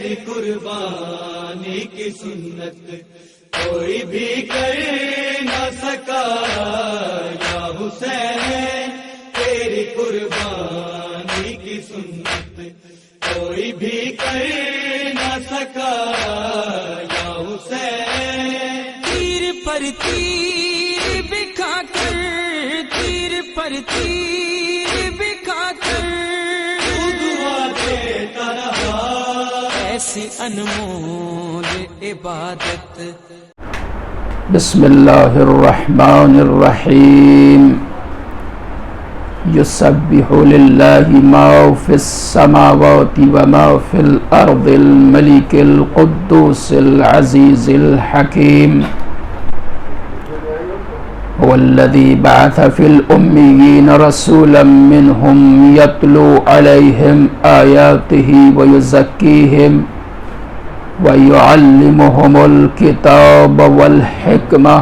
تیری قربانی کی سنت کوئی بھی کر نہ سکا یا حسین، تیری قربانی کی سنت کوئی بھی کر نہ سکا یا حسین۔ تیر پر تیر بکھا کر، تیر پر تیر بکھا کر تو دعا دیتا رہا، ایسی انمول عبادت۔ بسم اللہ الرحمن الرحیم۔ یسبح للہ ما فی السماوات وما فی الارض الملک القدوس العزیز الحکیم۔ هو الذی بعث فی الأمیین رسولا منہم یتلو علیہم آیاتہ ویزکیہم وَيُعَلِّمُهُمُ الْكِتَابَ وَالْحِكْمَةَ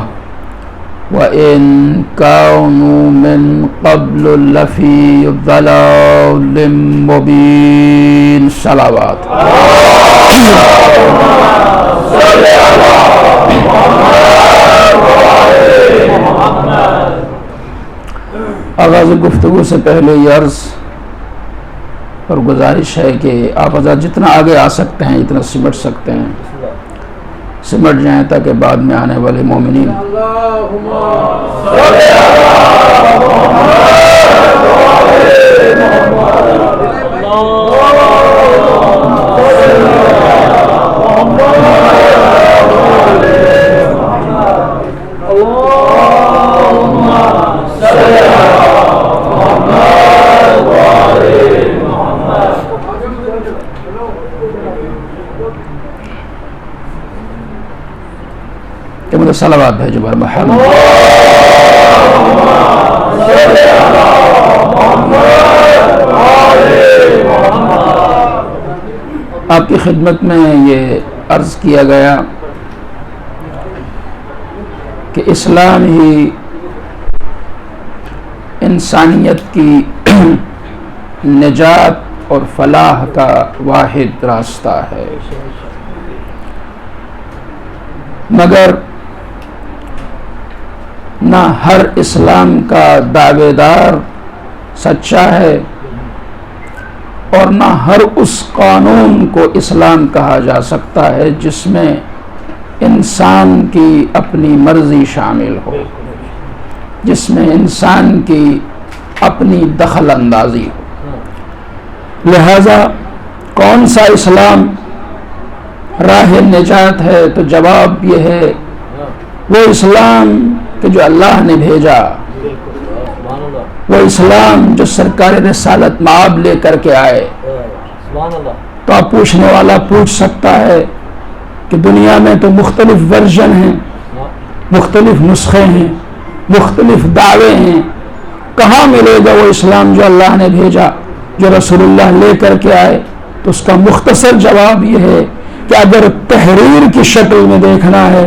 وَإِن كَانُوا مِن قَبْلُ لَفِي ضَلَالٍ مُبِينٍ۔ صلوات۔ آغاز گفتگو سے پہلے یہ عرض اور گزارش ہے کہ آپ حضرات جتنا آگے آ سکتے ہیں اتنا سمٹ سکتے ہیں، سمٹ جائیں تاکہ بعد میں آنے والے مومنین کہ مجھے صلوات بھیجو بر محمد۔ آپ کی خدمت میں یہ عرض کیا گیا کہ اسلام ہی انسانیت کی نجات اور فلاح کا واحد راستہ ہے، مگر نہ ہر اسلام کا دعوے دار سچا ہے اور نہ ہر اس قانون کو اسلام کہا جا سکتا ہے جس میں انسان کی اپنی مرضی شامل ہو، جس میں انسان کی اپنی دخل اندازی ہو۔ لہذا کون سا اسلام راہ نجات ہے؟ تو جواب یہ ہے وہ اسلام کہ جو اللہ نے بھیجا، وہ اسلام جو سرکار رسالت مآب لے کر کے آئے۔ تو آپ پوچھنے والا پوچھ سکتا ہے کہ دنیا میں تو مختلف ورژن ہیں، مختلف نسخے ہیں، مختلف دعوے ہیں، کہاں ملے گا وہ اسلام جو اللہ نے بھیجا، جو رسول اللہ لے کر کے آئے؟ تو اس کا مختصر جواب یہ ہے کہ اگر تحریر کی شکل میں دیکھنا ہے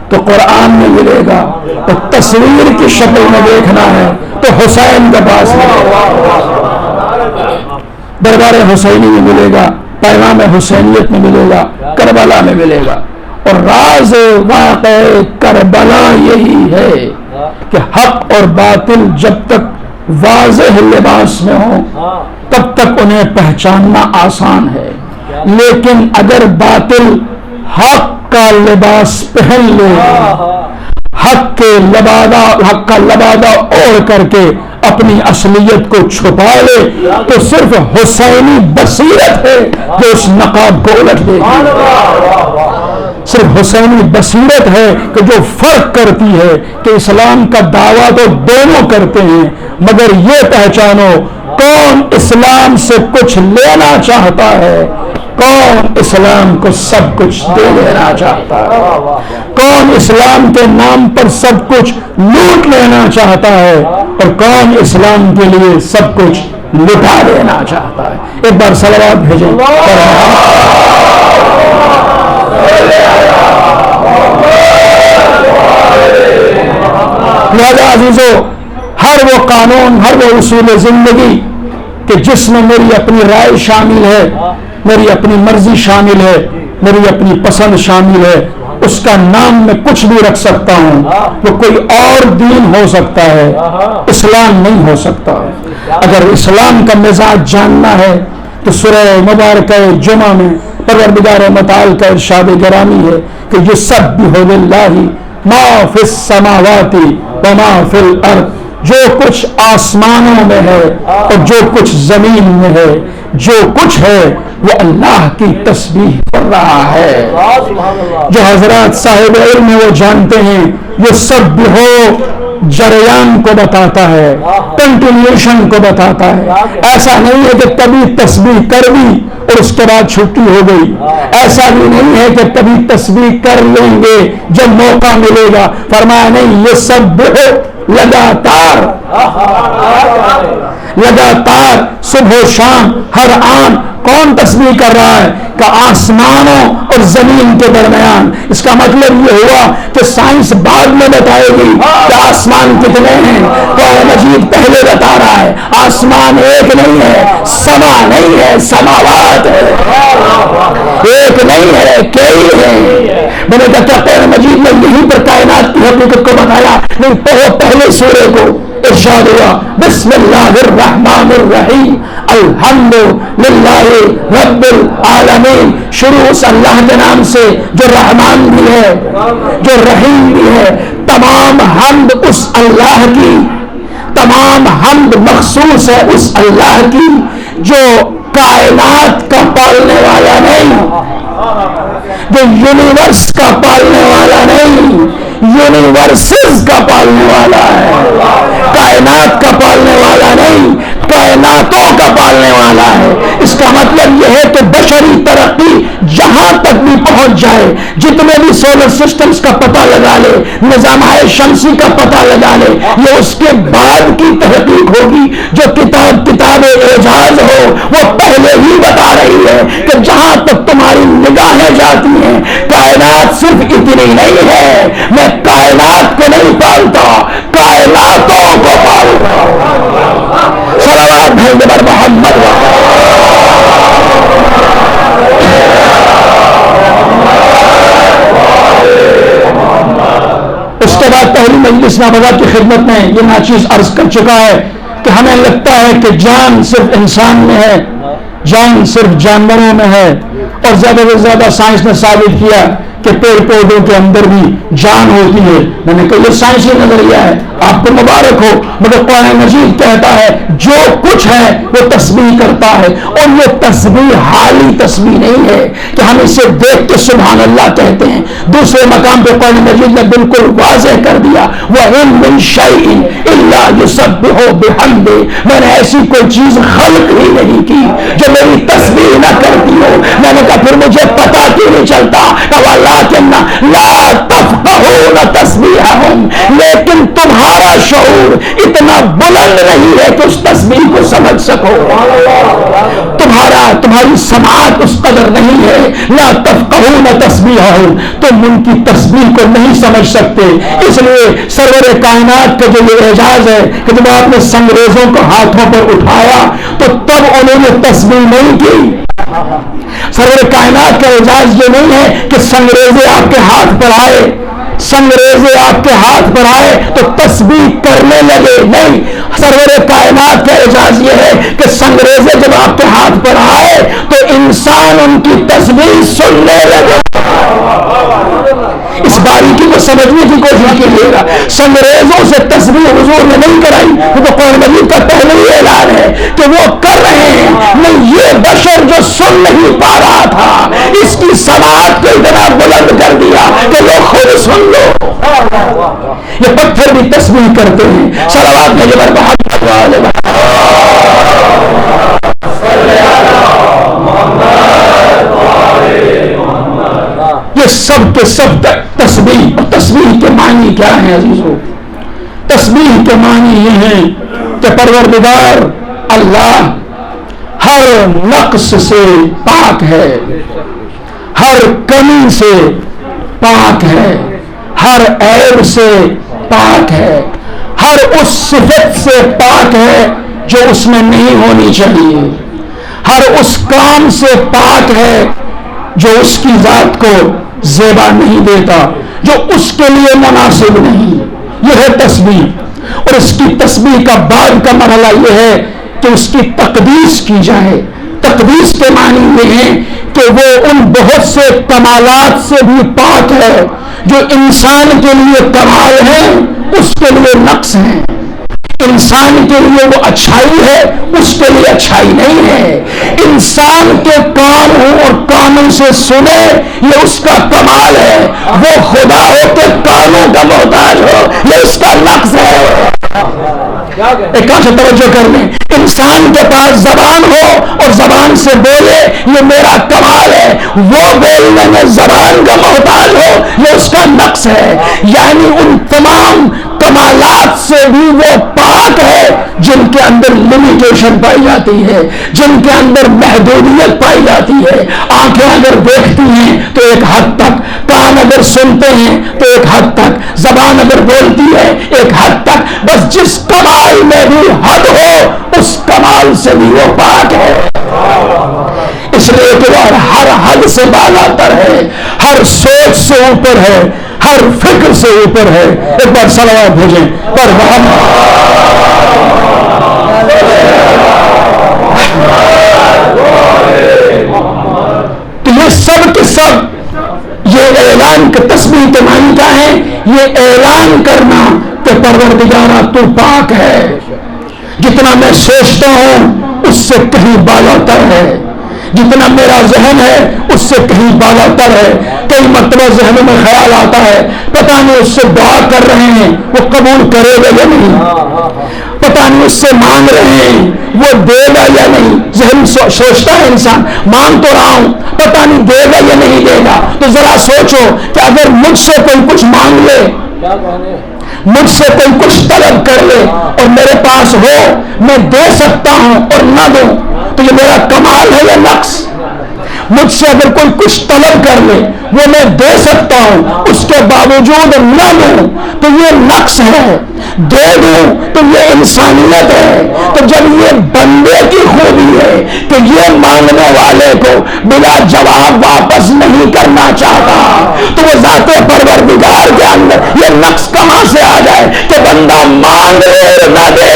تو قرآن میں ملے گا، اور تصویر کی شکل میں دیکھنا ہے تو حسین کے پاس ملے گا، دربار حسینی میں ملے گا، پیغام حسینیت میں ملے گا، کربلا میں ملے گا۔ اور راز واقع کربلا یہی ہے کہ حق اور باطل جب تک واضح لباس میں ہوں تب تک انہیں پہچاننا آسان ہے، لیکن اگر باطل حق کا لباس پہن لے، حق کا لبادہ اوڑھ کر کے اپنی اصلیت کو چھپا لے، تو صرف حسینی بصیرت ہے جو اس نقاب کو الٹ دے گی، صرف حسینی بصیرت ہے کہ جو فرق کرتی ہے کہ اسلام کا دعویٰ تو دونوں کرتے ہیں، مگر یہ پہچانو کون اسلام سے کچھ لینا چاہتا ہے، کون اسلام کو سب کچھ دے لینا چاہتا ہے، کون اسلام کے نام پر سب کچھ لوٹ لینا چاہتا ہے، اور کون اسلام کے لیے سب کچھ لٹا دینا چاہتا ہے۔ ایک بار صلوات بھیجیں۔ لہذا عزیزو، ہر وہ قانون، ہر وہ اصول زندگی کہ جس میں میری اپنی رائے شامل ہے، میری اپنی مرضی شامل ہے، میری اپنی پسند شامل ہے، اس کا نام میں کچھ بھی رکھ سکتا ہوں، وہ کوئی اور دین ہو سکتا ہے، اسلام نہیں ہو سکتا۔ اگر اسلام کا مزاج جاننا ہے تو سورہ مبارکہ جمعہ میں پروردگار متعال کا ارشاد گرامی ہے کہ یسبح للہ ما فی السماوات وما فی الارض، جو کچھ آسمانوں میں ہے اور جو کچھ زمین میں ہے، جو کچھ ہے وہ اللہ کی تسبیح کر رہا ہے۔ جو حضرات صاحب علم وہ جانتے ہیں، یہ سب ہو جریان کو بتاتا ہے، کنٹینیوشن کو بتاتا ہے۔ ایسا نہیں ہے کہ کبھی تسبیح کر دی اور اس کے بعد چھٹی ہو گئی، ایسا بھی نہیں ہے کہ کبھی تسبیح کر لیں گے جب موقع ملے گا، فرمایا نہیں، یہ سب لگاتار لگاتار صبح و شام ہر آن کون تسبیح کر رہا ہے کہ آسمانوں اور زمین کے درمیان۔ اس کا مطلب یہ ہوا کہ سائنس بعد میں بتائے گی کہ آسمان کتنے ہیں، قرآن مجید پہلے بتا رہا ہے آسمان ایک نہیں ہے، سما نہیں ہے، سماوات ہے، ایک نہیں ہے، کئی ہیں۔ میں نے کہا کیا قرآن مجید میں یہیں پر کائنات کی حقیقت کو بتایا؟ نہیں، پہلے سورے کو ارشاد ہوا بسم اللہ الرحمن الرحیم الحمد للہ رب العالمین، شروع اس اللہ کے نام سے جو رحمان بھی ہے جو رحیم بھی ہے۔ تمام حمد اس اللہ کی، تمام حمد مخصوص ہے اس اللہ کی جو کائنات کا پالنے والا نہیں، جو یونیورس کا پالنے والا نہیں، یونیورسز کا پالنے والا ہے، کائنات کا پالنے والا نہیں، کائناتوں کا پالنے والا ہے۔ اس کا مطلب یہ ہے کہ بشری ترقی جہاں تک بھی پہنچ جائے، جتنے بھی سولر سسٹمز کا پتہ لگا لے، نظام شمسی کا پتہ لگا لے، یہ اس کے بعد کی تحقیق ہوگی۔ جو کتاب اعجاز ہو وہ پہلے ہی بتا رہی ہے کہ جہاں تک تمہاری نگاہیں جاتی ہیں، کائنات صرف اتنی نہیں ہے، میں کائنات کو نہیں پالتا، کائناتوں کو پالتا ہوں۔ صلوات بھیجو بر محمد۔ اس کے بعد پہلی مجلس نابغہ کی خدمت میں یہ ناچیز عرض کر چکا ہے کہ ہمیں لگتا ہے کہ جان صرف انسان میں ہے، جان صرف جانوروں میں ہے، اور زیادہ سے زیادہ سائنس نے ثابت کیا کہ پیڑ پودوں کے اندر بھی جان ہوتی ہے۔ میں نے کہا یہ سائنسی نظریہ ہے، آپ کو مبارک ہو، مگر قرآن مجید کہتا ہے جو کچھ ہے وہ تسبیح کرتا ہے، اور یہ تسبیح حالی تسبیح نہیں ہے کہ ہم اسے دیکھ کے سبحان اللہ کہتے ہیں۔ دوسرے مقام پہ قرآن مجید نے بالکل واضح کر دیا وَإِن مِّن شَيْءٍ إِلَّا يُسَبِّحُ بِحَمْدِهِ، میں نے ایسی کوئی چیز خلق ہی نہیں کی جو میری تسبیح نہ کرتی ہو۔ میں نے کہا پھر مجھے پتا کیوں نہیں چلتا کہ وَلَٰكِنَّ لَا تَفْقَهُونَ تَسْبِيحَهُمْ، لیکن تمہارا شعور اتنا بلند نہیں ہے کہ اس تسبیح کو سمجھ سکو، تمہاری سماعت اس قدر نہیں ہے۔ لا تفقهون تسبیحهم، تم ان کی تسبیح کو نہیں سمجھ سکتے۔ اس لیے سرور کائنات کا جو یہ اعجاز ہے کہ جب آپ نے سنگریزوں کو ہاتھوں پر اٹھایا تو تب انہوں نے تسبیح نہیں کی۔ سرور کائنات کا اعجاز یہ نہیں ہے کہ سنگریزے آپ کے ہاتھ پر آئے، سنگریزے آپ کے ہاتھ پر آئے تو تسبیح کرنے لگے، نہیں، سرور کائنات کا اعجاز یہ ہے کہ سنگریزے جب آپ کے ہاتھ پر آئے تو انسان ان کی تسبیح سننے لگے۔ اس باریکی کو سمجھنے کی کوشش کیجیے گا، سنگریزوں سے تسبیح حضور نے نہیں کرائی، وہ تو قرآن مجید کا پہلے ہی اعلان ہے کہ وہ کر رہے ہیں۔ نہیں، یہ بشر جو سن نہیں پا رہا تھا اس کی سماعت کو اتنا بلند کر دیا کہ لوگ خود سن لو۔ یہ پتھر بھی تسبیح کرتے ہیں۔ صلوات بھیجو بر محمد وآل محمد۔ یہ سب کے سب تسبیح، اور تسبیح کے معنی کیا ہیں عزیزو؟ تسبیح کے معنی یہ ہیں کہ پروردگار اللہ ہر نقص سے پاک ہے، ہر کمی سے پاک ہے، ہر عیب سے پاک ہے، ہر اس صفت سے پاک ہے جو اس میں نہیں ہونی چاہیے، ہر اس کام سے پاک ہے جو اس کی ذات کو زیبا نہیں دیتا، جو اس کے لیے مناسب نہیں. یہ ہے تسبیح. اور اس کی تسبیح کا بعد کا مرحلہ یہ ہے کہ اس کی تقدیس کی جائے. تقدیس کے معنی یہ ہے کہ وہ ان بہت سے کمالات سے بھی پاک ہے جو انسان کے لیے کمال ہے اس کے لیے نقص ہے. انسان کے لیے وہ اچھائی ہے، اس کے لیے اچھائی نہیں ہے. انسان کے کان ہو اور کانوں سے سنے یہ اس کا کمال ہے. وہ خدا ہو کے کانوں کا محتاج ہو یہ اس کا نقص ہے. ایک کام سے توجہ کر لیں. انسان کے پاس زبان ہو اور زبان سے بولے یہ میرا کمال ہے. وہ بولنے میں زبان کا محتاج ہو یہ اس کا نقص ہے. یعنی ان تمام کمالات سے بھی وہ پاک ہے جن کے اندر لمیٹیشن پائی جاتی ہے، جن کے اندر محدودیت پائی جاتی ہے. آنکھیں اگر دیکھتی ہیں تو ایک حد تک، کان اگر سنتے ہیں تو ایک حد تک، زبان اگر بولتی ہے ایک حد تک. بس جس کمال میں بھی حد ہو اس کمال سے بھی وہ پاک ہے. اس لیے کہ وہ ہر حد سے بالا تر ہے، ہر سوچ سے اوپر ہے، ہر فکر سے اوپر ہے. ایک بار صلوات بھیجیں پر تو یہ سب کے سب یہ اعلان کے تسبیح کے معنی کیا ہے؟ یہ اعلان کرنا کہ پروردگارہ تو پاک ہے. جتنا میں سوچتا ہوں اس سے کہیں بالا تر ہے، جتنا میرا ذہن ہے اس سے کہیں بالا تر ہے. کئی مرتبہ ذہنوں میں خیال آتا ہے پتہ نہیں اس سے دعا کر رہے ہیں وہ قبول کرے گا یا نہیں، پتہ نہیں اس سے مانگ رہے ہیں وہ دے گا یا نہیں. ذہن سوچتا ہے انسان مانگ تو رہا ہوں پتہ نہیں دے گا یا نہیں دے گا. تو ذرا سوچو کہ اگر مجھ سے کوئی کچھ مانگ لے، مجھ سے کوئی کچھ طلب کر لے اور میرے پاس ہو، میں دے سکتا ہوں اور نہ دوں تو یہ میرا کمال ہے یا نقص؟ مجھ سے اگر کوئی کچھ طلب کر لے وہ میں دے سکتا ہوں اس کے باوجود نہ دوں تو یہ نقص ہے، دے دوں تو یہ انسانیت ہے. تو جب یہ بندے کی خوبی ہے کہ یہ مانگنے والے کو بلا جواب واپس نہیں کرنا چاہتا تو وہ ذات پروردگار کے اندر یہ نقص کہاں سے آ جائے کہ بندہ مانگ لے نہ دے.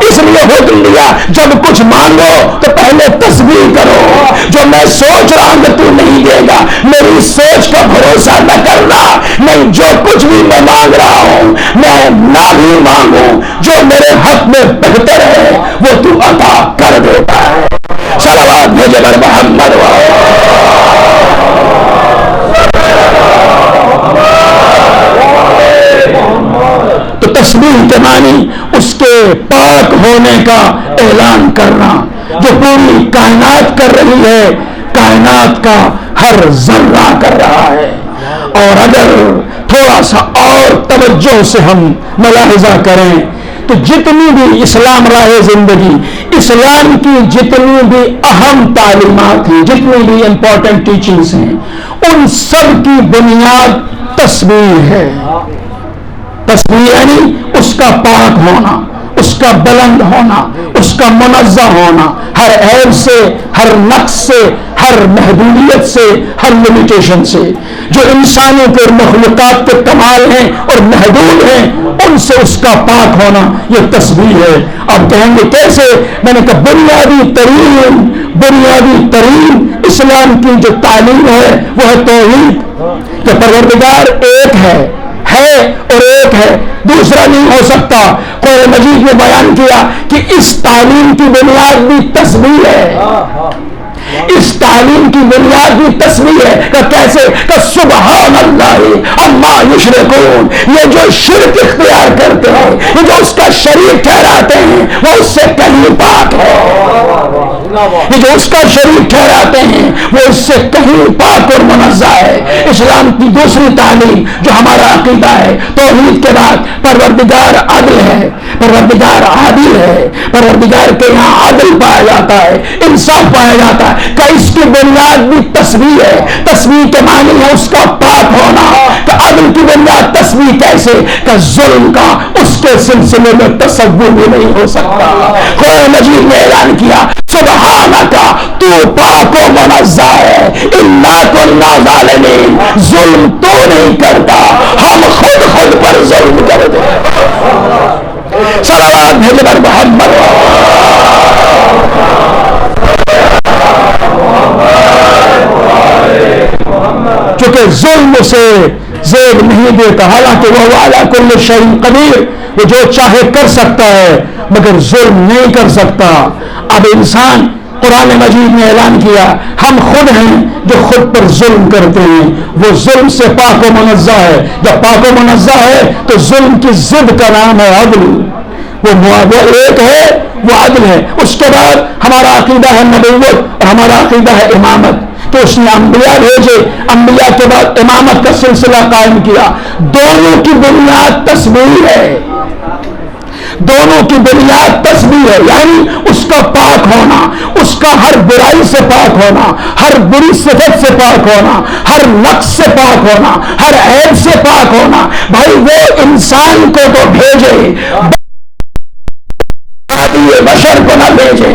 اس لیے حکم دیا جب کچھ مانگو تو پہلے تسبیح کرو. جو میں سوچ رہا ہوں کہ تو نہیں دے گا میری سوچ کا بھروسہ نہ کرنا. نہیں، جو کچھ بھی میں مانگ رہا ہوں میں نہ بھی مانگوں جو میرے حق میں بہتر ہے وہ تو عطا کر دیتا ہے. صلوات بھیجے بر محمد تو تسبیح کے معنی اس کے پاک ہونے کا اعلان کرنا جو پوری کائنات کر رہی ہے، کائنات کا ہر ذرہ کر رہا ہے. اور اگر تھوڑا سا اور توجہ سے ہم ملاحظہ کریں تو جتنی بھی اسلام راہ زندگی، اسلام کی جتنی بھی اہم تعلیمات ہیں، جتنی بھی امپورٹنٹ ٹیچنگز ہیں، ان سب کی بنیاد تسبیح ہے. تسبیح یعنی اس کا پاک ہونا، اس کا بلند ہونا، اس کا منزہ ہونا، ہر عیب سے، ہر نقص سے، ہر محدودیت سے، ہر لمیٹیشن سے. جو انسانوں کے مخلوقات کے کمال ہیں اور محدود ہیں ان سے اس کا پاک ہونا یہ تسبیح ہے. آپ کہیں گے کیسے؟ میں نے کہا بنیادی ترین اسلام کی جو تعلیم ہے وہ ہے توحید کہ پروردگار ایک ہے اور ایک ہے، دوسرا نہیں ہو سکتا. قرآن مجید نے بیان کیا کہ اس تعلیم کی بنیاد بھی تسبیح ہے. اس تعلیم کی بنیاد بھی تسبیح ہے. کہ کیسے؟ کہ سبحان اللہ عما یشرکون. یہ جو شرک اختیار کرتے ہیں، یہ جو اس کا شریک ٹھہراتے ہیں وہ اس سے کہیں پاک ہے. یہ جو اس کا شریک ٹھہراتے ہیں وہ اس سے کہیں پاک اور منزہ ہے. اسلام کی دوسری تعلیم جو ہمارا عقیدہ ہے توحید کے بعد پروردگار عدل ہے، پروردگار عادل ہے. پروردگار کے یہاں عدل پایا جاتا ہے، انصاف پایا جاتا ہے. کہ اس کی بنیاد بھی تسبیح ہے. تسبیح کے معنی ہے اس کا پاک ہونا. کہ عدل کی بنیاد تسبیح کیسے کہ ظلم کا اس کے سلسلے میں تصور بھی نہیں ہو سکتا. قرآن مجید نے اعلان کیا سبحانک تو پاک و منزہ ہے انا کنا ظالمین. ظلم تو نہیں کرتا, ہم خود پر ظلم کرتے ہیں. صلوات بھیجے پر محمد. چونکہ ظلم سے زیب نہیں دیتا, حالانکہ وہ علی کل شیء قدیر, وہ جو چاہے کر سکتا ہے مگر ظلم نہیں کر سکتا. اب انسان, قرآن مجید نے اعلان کیا ہم خود ہیں جو خود پر ظلم کرتے ہیں. وہ ظلم سے پاک و منزہ ہے. جب پاک و منزہ ہے تو ظلم کی ضد کا نام ہے عدل. وہ ایک ہے, وہ عدل ہے. اس کے بعد ہمارا عقیدہ ہے نبوت اور ہمارا عقیدہ ہے امامت. تو اس نے انبیاء بھیجے, انبیاء کے بعد امامت کا سلسلہ قائم کیا. دونوں کی بنیاد تسبیح ہے, دونوں کی بنیاد تسبیح ہے. یعنی اس کا پاک ہونا, اس کا ہر برائی سے پاک ہونا, ہر بری صفت سے پاک ہونا, ہر نقص سے پاک ہونا, ہر عیب سے پاک ہونا. بھائی وہ انسان کو تو بھیجے, بشر کو نہ بھیجے.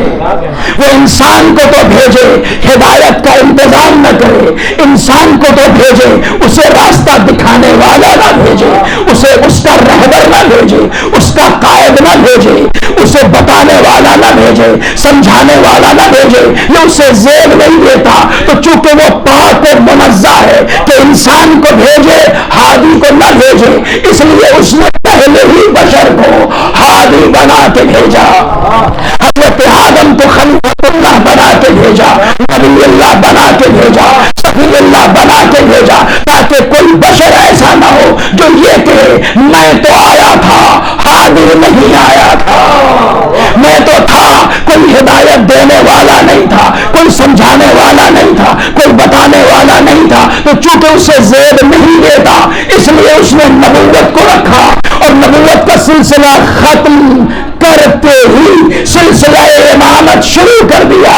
وہ انسان کو تو بھیجے, ہدایت کا انتظام نہ کرے. انسان کو تو بھیجے, اسے راستہ دکھانے والا نہ بھیجے, اسے اس کا رہبر نہ بھیجے, اس کا قائد نہ بھیجے, اسے بتانے والا نہ بھیجے, سمجھانے والا نہ بھیجے. یہ اسے زیب نہیں دیتا. تو چونکہ وہ پاک و منزہ ہے کہ انسان کو بھیجے, ہادی کو نہ بھیجے, اس لیے اس نے پہلے ہی بشر کو ہادی بنا کے بھیجا. حضرت آدم کو خلیفۃ اللہ بنا کے بھیجا, نبی اللہ بنا کے بھیجا, صفی اللہ بنا کے بھیجا, تاکہ کوئی بشر ایسا نہ ہو جو یہ کہے میں تو آیا تھا, ہادی نہیں آیا تھا. میں تو تھا, کوئی ہدایت دینے والا نہیں تھا, کوئی سمجھانے والا نہیں تھا, کوئی بتانے والا نہیں تھا. تو چونکہ اسے زیب نہیں دیتا اس لیے اس نے نبوت کو رکھا, اور نبوت کا سلسلہ ختم کرتے ہی سلسلہ امامت شروع کر دیا.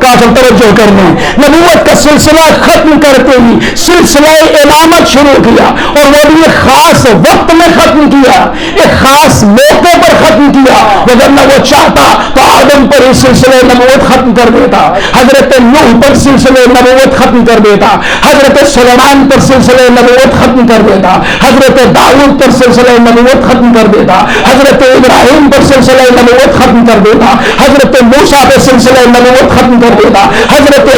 کافر توجہ کرنے, نبوت کا سلسلہ ختم کرتے ہی سلسلہ امامت شروع کیا, اور وہ بھی ایک خاص وقت میں ختم کیا, ایک خاص موقع پر ختم کیا. وگرنہ وہ چاہتا تو آدم پر ہی سلسلہ نبوت ختم کر دیتا, حضرت نوح پر سلسلہ نبوت ختم کر دیتا, حضرت سلیمان پر سلسلہ نبوت ختم کر دیتا, حضرت داؤد پر سلسلہ نبوت ختم کر دیتا, حضرت ابراہیم پر سلسلہ نبوت ختم کر دیتا, حضرت موسیٰ پر سلسلہ نبوت ختم کر دیتا, حضرت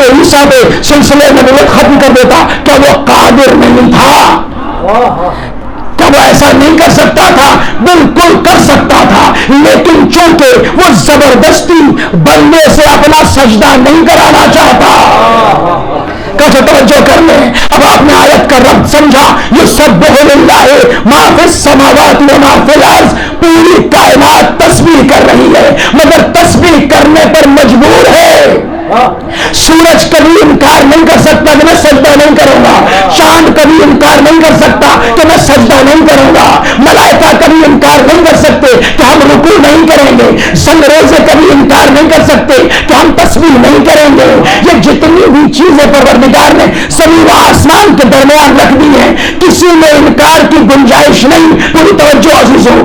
عیسیٰ پہ سلسلہ نبوت ختم کر دیتا. کیا وہ قادر نہیں تھا؟ کیا وہ ایسا نہیں کر سکتا تھا؟ بالکل کر سکتا تھا, لیکن چونکہ وہ زبردستی بندے سے اپنا سجدہ نہیں کرانا چاہتا. کافی توجہ کر لیں. اب آپ نے آیت کا رب سمجھا, یسبح للہ ما فی السماوات و ما فی الارض. پوری کائنات تسبیح کر رہی ہے مگر تسبیح کرنے پر مجبور ہے. سورج کبھی انکار نہیں کر سکتا کہ میں سجدہ نہیں کروں گا, چاند کبھی انکار نہیں کر سکتا کہ میں سجدہ نہیں کروں گا, ملائکہ کبھی انکار نہیں کر سکتے کہ ہم رکوع نہیں کریں گے, سنگریزے کبھی انکار نہیں کر سکتے کہ ہم تسبیح نہیں کریں گے. یہ جتنی بھی چیزیں پروردگار نے زمین و آسمان کے درمیان رکھ دی ہیں, کسی میں انکار کی گنجائش نہیں. پوری توجہ عزیزوں,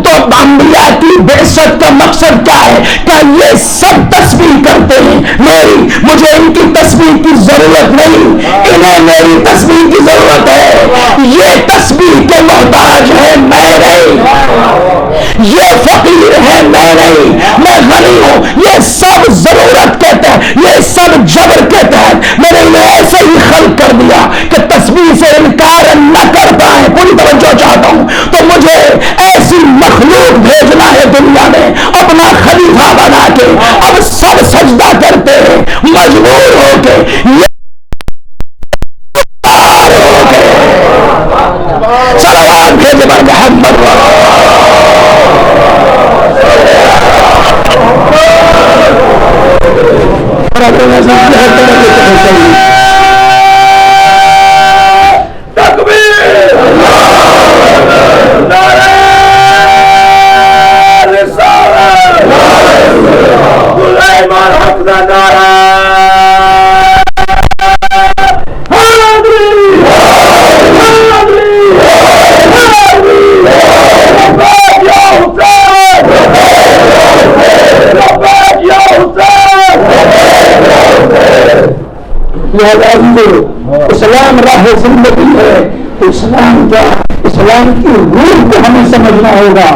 تو انبیاء کی بعثت کا مقصد کیا ہے کہ یہ سب تسبیح کرتے ہیں. مجھے ان کی تسبیح کی ضرورت نہیں, انہیں میری تسبیح کی ضرورت ہے. یہ تسبیح کے محتاج ہے, میں نہیں. یہ فقیر ہے, میں نہیں. میں غنی ہوں. یہ سب ضرورت کے تحت, یہ سب جبر کے تحت میں نے انہیں ایسے ہی خلق کر دیا کہ تسبیح سے انکار نہ کر پائیں. پوری توجہ چاہتا ہوں. تو مجھے ایسی مخلوق بھیجنا ہے دنیا میں اپنا خلیفہ بنا کے. اب سب سجدہ کرتے ہیں مجبور ہو کے, صلوات بھیجے پر محمد. تکبیر, نعرہ رسالت, غلام حق دا نعرہ, اسلام راہ زندگی ہے. تو اسلام کیا؟ اسلام کی روح کو ہمیں سمجھنا ہوگا.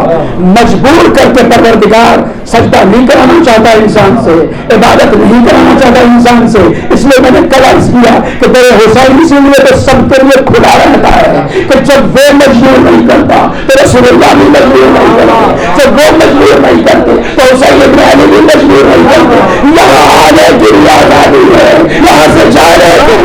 مجبور کر کے پروردگار سجدہ نہیں کرانا چاہتا انسان سے, عبادت نہیں کرانا چاہتا انسان سے. اس لیے میں نے کل عرض کیا کہ تیرے حسین اسی لیے تو سب کے لیے کھلا رہتا ہے کہ جب وہ مجبور نہیں کرتا تو رسول اللہ بھی مجبور نہیں کرتے, جب وہ مجبور نہیں کرتے تو حسین ابن علی بھی مجبور نہیں کرتے. یہاں آنے کی آزادی ہے, یہاں سے جانے کی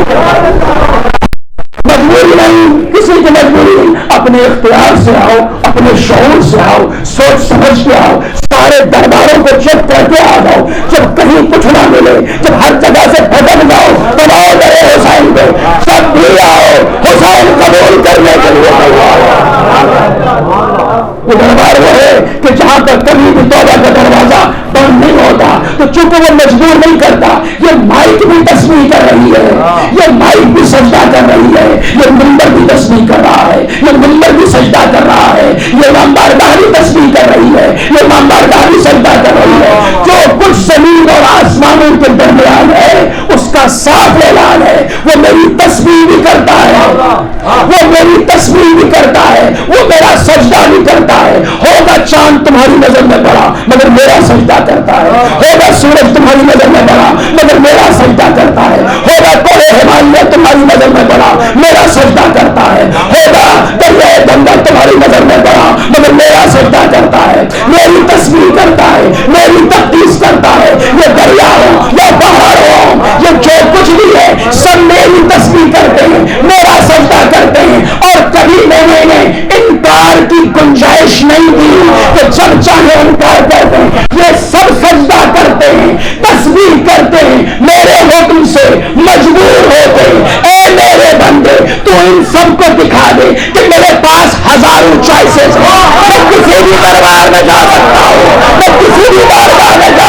مجبوری نہیں, کسی کی مجبوری نہیں. اپنے اختیار سے آؤ, اپنے شعور سے آؤ, سوچ سمجھ کے آؤ, سارے درباروں کو چیک کر کے آ جاؤ. جب کہیں کچھ نہ ملے, جب ہر جگہ سے بھٹک جاؤ تو آؤ میرے حسین پہ, سب بھی آؤ, حسین قبول کرنے کے لیے وہ دربار وہ ہے کہ جہاں تک کبھی بھی توبہ کا دروازہ بند نہیں ہوتا. تو چونکہ وہ مجبور نہیں کرتا, یہ مائک بھی تسبیح کر رہی ہے, یہ مائک بھی سجدہ کر رہی ہے, یہ منبر بھی تسبیح کر رہا ہے, یہ منبر بھی سجدہ کر رہا ہے, یہ امام بارگاہ بھی تسبیح کر رہی ہے, یہ امام بارگاہ بھی سجدہ کر رہی ہے. جو کچھ زمین اور آسمانوں کے درمیان ہے اس کا صاف اعلان ہے, وہ میری تسبیح بھی کرتا ہے, وہ میری تسبیح بھی کرتا ہے, وہ میرا سجدہ بھی کرتا ہے. ہوگا چاند تمہاری نظر میں بڑا مگر میرا سجدہ کرتا ہے, ہوگا سورج تمہاری نظر میں بڑا مگر میرا سجدہ کرتا ہے, ہوگا کوہ ہمالیہ تمہاری نظر میں بڑا میرا سجدہ کرتا ہے, ہوگا دریائے گنگا تمہاری نظر میں بڑا مگر میرا سجدہ کرتا ہے, میری تسبیح کرتا ہے, میری تقدیس کرتا ہے. یہ دریا ہو یا پہاڑ ہو, یہ جو کچھ بھی ہے سب میری تسبیح کرتے ہیں, میرا سجدہ کرتے ہیں. اور کبھی میں نے انکار کی گنجائش نہیں دی کہ جب چاہے انکار کرتے ہیں. یہ سب سجدہ کرتے ہیں, تسبیح کرتے ہیں, میرے حکم سے مجبور ہوتے ہیں. اے میرے بندے, تو ان سب کو دکھا دے کہ میرے پاس ہزاروں چوائسز ہیں, میں کسی بھی دربار میں جا سکتا ہوں, میں کسی بھی دربار میں جا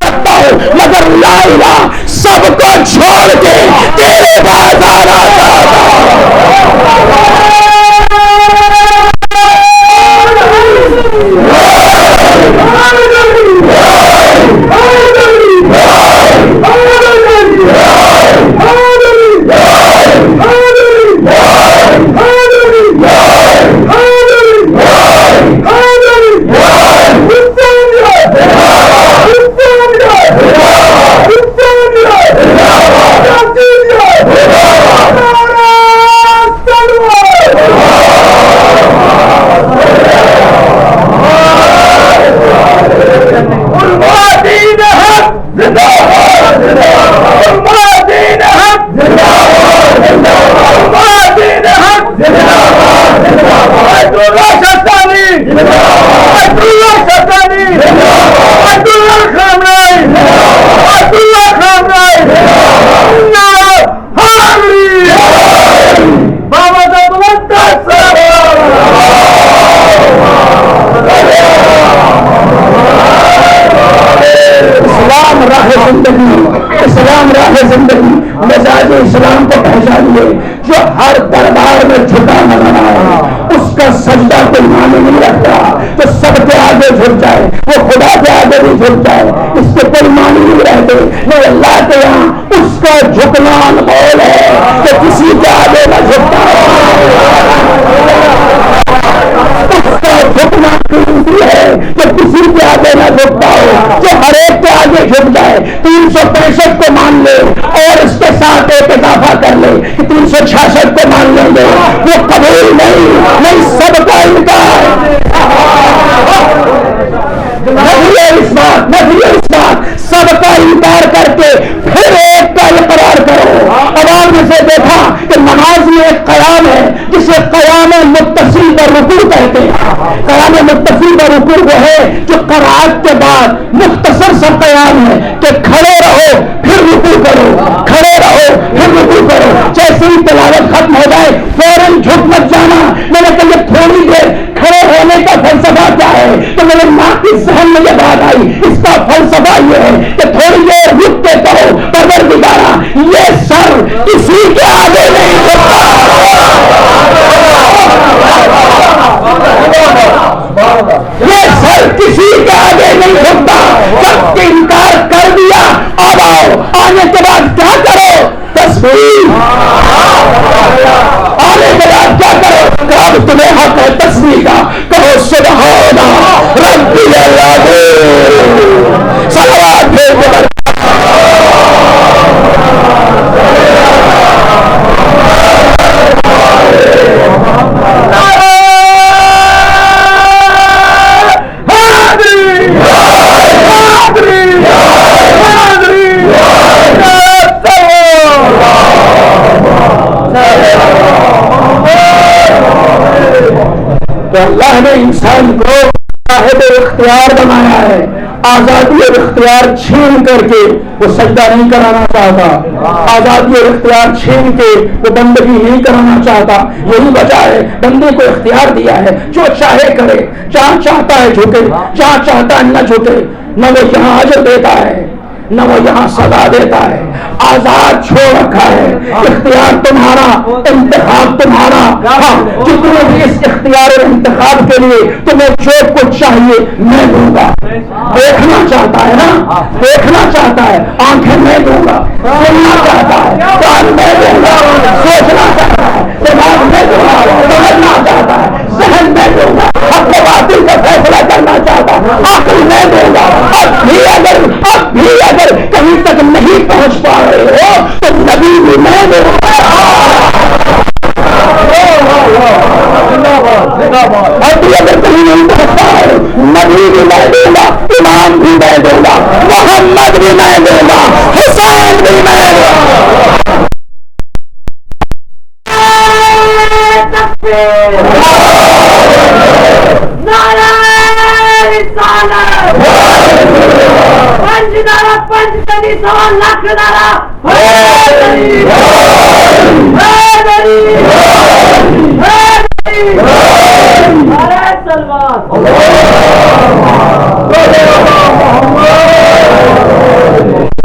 سکتا ہوں, مگر لا الہ سب کو چھوڑ کے تیرے پاس آنا چاہتا ہوں. اسلام راہ زندگی, مزاج اسلام کو پہچانیے. جو ہر دربار میں جھکا نہ رہا اس کا سجدہ کوئی معنی نہیں رکھتا. جو سب کے آگے جھک جائے وہ خدا کے آگے بھی جھک جائے, اس کے کوئی معنی نہیں رہتے. نہیں, اللہ کے یہاں اس کا جھکنا انمول ہے کہ کسی کے آگے نہ جھکتا اس کا جھکنا قیمتی ہے کہ کسی کے آگے نہ جھکتا ہو. جو ہر ایک کے آگے جھک جائے, 365 کو مان لے اور اس کے ساتھ ایک اضافہ کر لے کہ 366 کو مان لیں گے, وہ قبول نہیں سب کا انکار. اس بات سب کا انکار کر کے پھر ایک کا اقرار کرو. عوام نے سے دیکھا کہ نماز میں ایک قیام ہے جسے قیام متصل برکوع کہتے ہیں. قیام متصل برکوع وہ ہے جو قرات کے بعد مختصر سا قیام ہے کہ کھڑے رہو پھر رکوع کرو, کھڑے رہو پھر رکوع کرو. جیسے ہی تلاوت ختم ہو جائے فوراً جھک مت جانا. میں نے کہا یہ تھوڑی دیر کھڑے ہونے کا فلسفہ کیا ہے, تو میرے ماں کی ذہن میں یہ بات آئی. اس کا فلسفہ یہ ہے کہ تھوڑی دیر رک کے کہو پروردگارا یہ سر کسی کے آگے نہیں جھکتا, یہ سر کسی کے آگے نہیں جھکتا. جب انکار کر دیا اب آؤ, آنے کے بعد کسی کا، کہو سبحان ربی العظیم، صلوات بھیجو۔ تو اللہ نے انسان کو صاحب اختیار بنایا ہے، آزادی اور اختیار چھین کر کے وہ سجدہ نہیں کرانا چاہتا، آزادی اور اختیار چھین کے وہ بندگی نہیں کرانا چاہتا۔ یہی وجہ ہے بندے کو اختیار دیا ہے، جو چاہے کرے، جہاں چاہتا ہے جھکے، جہاں چاہتا ہے نہ جھکے، نہ وہ یہاں اجر دیتا ہے نہ وہ یہاں سزا دیتا ہے، آزاد چھوڑ رکھا ہے۔ اختیار تمہارا، انتخاب تمہارا۔ ہاں، جتنے بھی اس اختیار اور انتخاب کے لیے تمہیں جو کچھ چاہیے میں دوں گا۔ دیکھنا چاہتا ہے نا، دیکھنا چاہتا ہے، آنکھیں میں دوں گا، سننا چاہتا ہے، کان میں دوں گا، سوچنا چاہتا ہے، دماغ میں دوں گا، سمجھنا چاہتا ہے، ذہن میں دوں گا، اپنے باطل کا فیصلہ کرنا چاہتا ہے، عقل میں دوں گا۔ اب بھی اگر کہیں تک نہیں پہنچ پا رہے ہو تو نبی بھی میں دوں گا، اگر کہیں نہیں پہنچ پا رہے ہو نبی بھی میں دوں گا، امام بھی میں دوں گا، محمد بھی میں دوں گا، حسین بھی میں دوں گا۔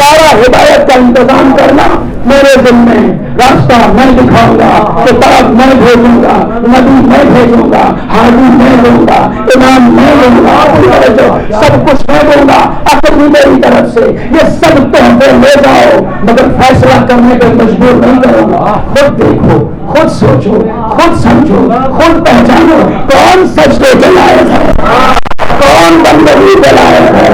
سارا ہدایت کا انتظام کرنا میرے ذمہ ہے، راستہ میں دکھاؤں گا، کتاب میں بھیجوں گا، نبی میں بھیجوں گا، حاجی میں دوں گا، امام میں دوں گا، سب کچھ میں دوں گا، عقل بھی میری طرف سے، یہ سب تحفے لے جاؤ، مگر فیصلہ کرنے پہ مجبور نہیں کروں گا۔ خود دیکھو، خود سوچو، خود سمجھو، خود پہچانو کون سجدے کے لائق ہے، کون بندگی کے لائق ہے،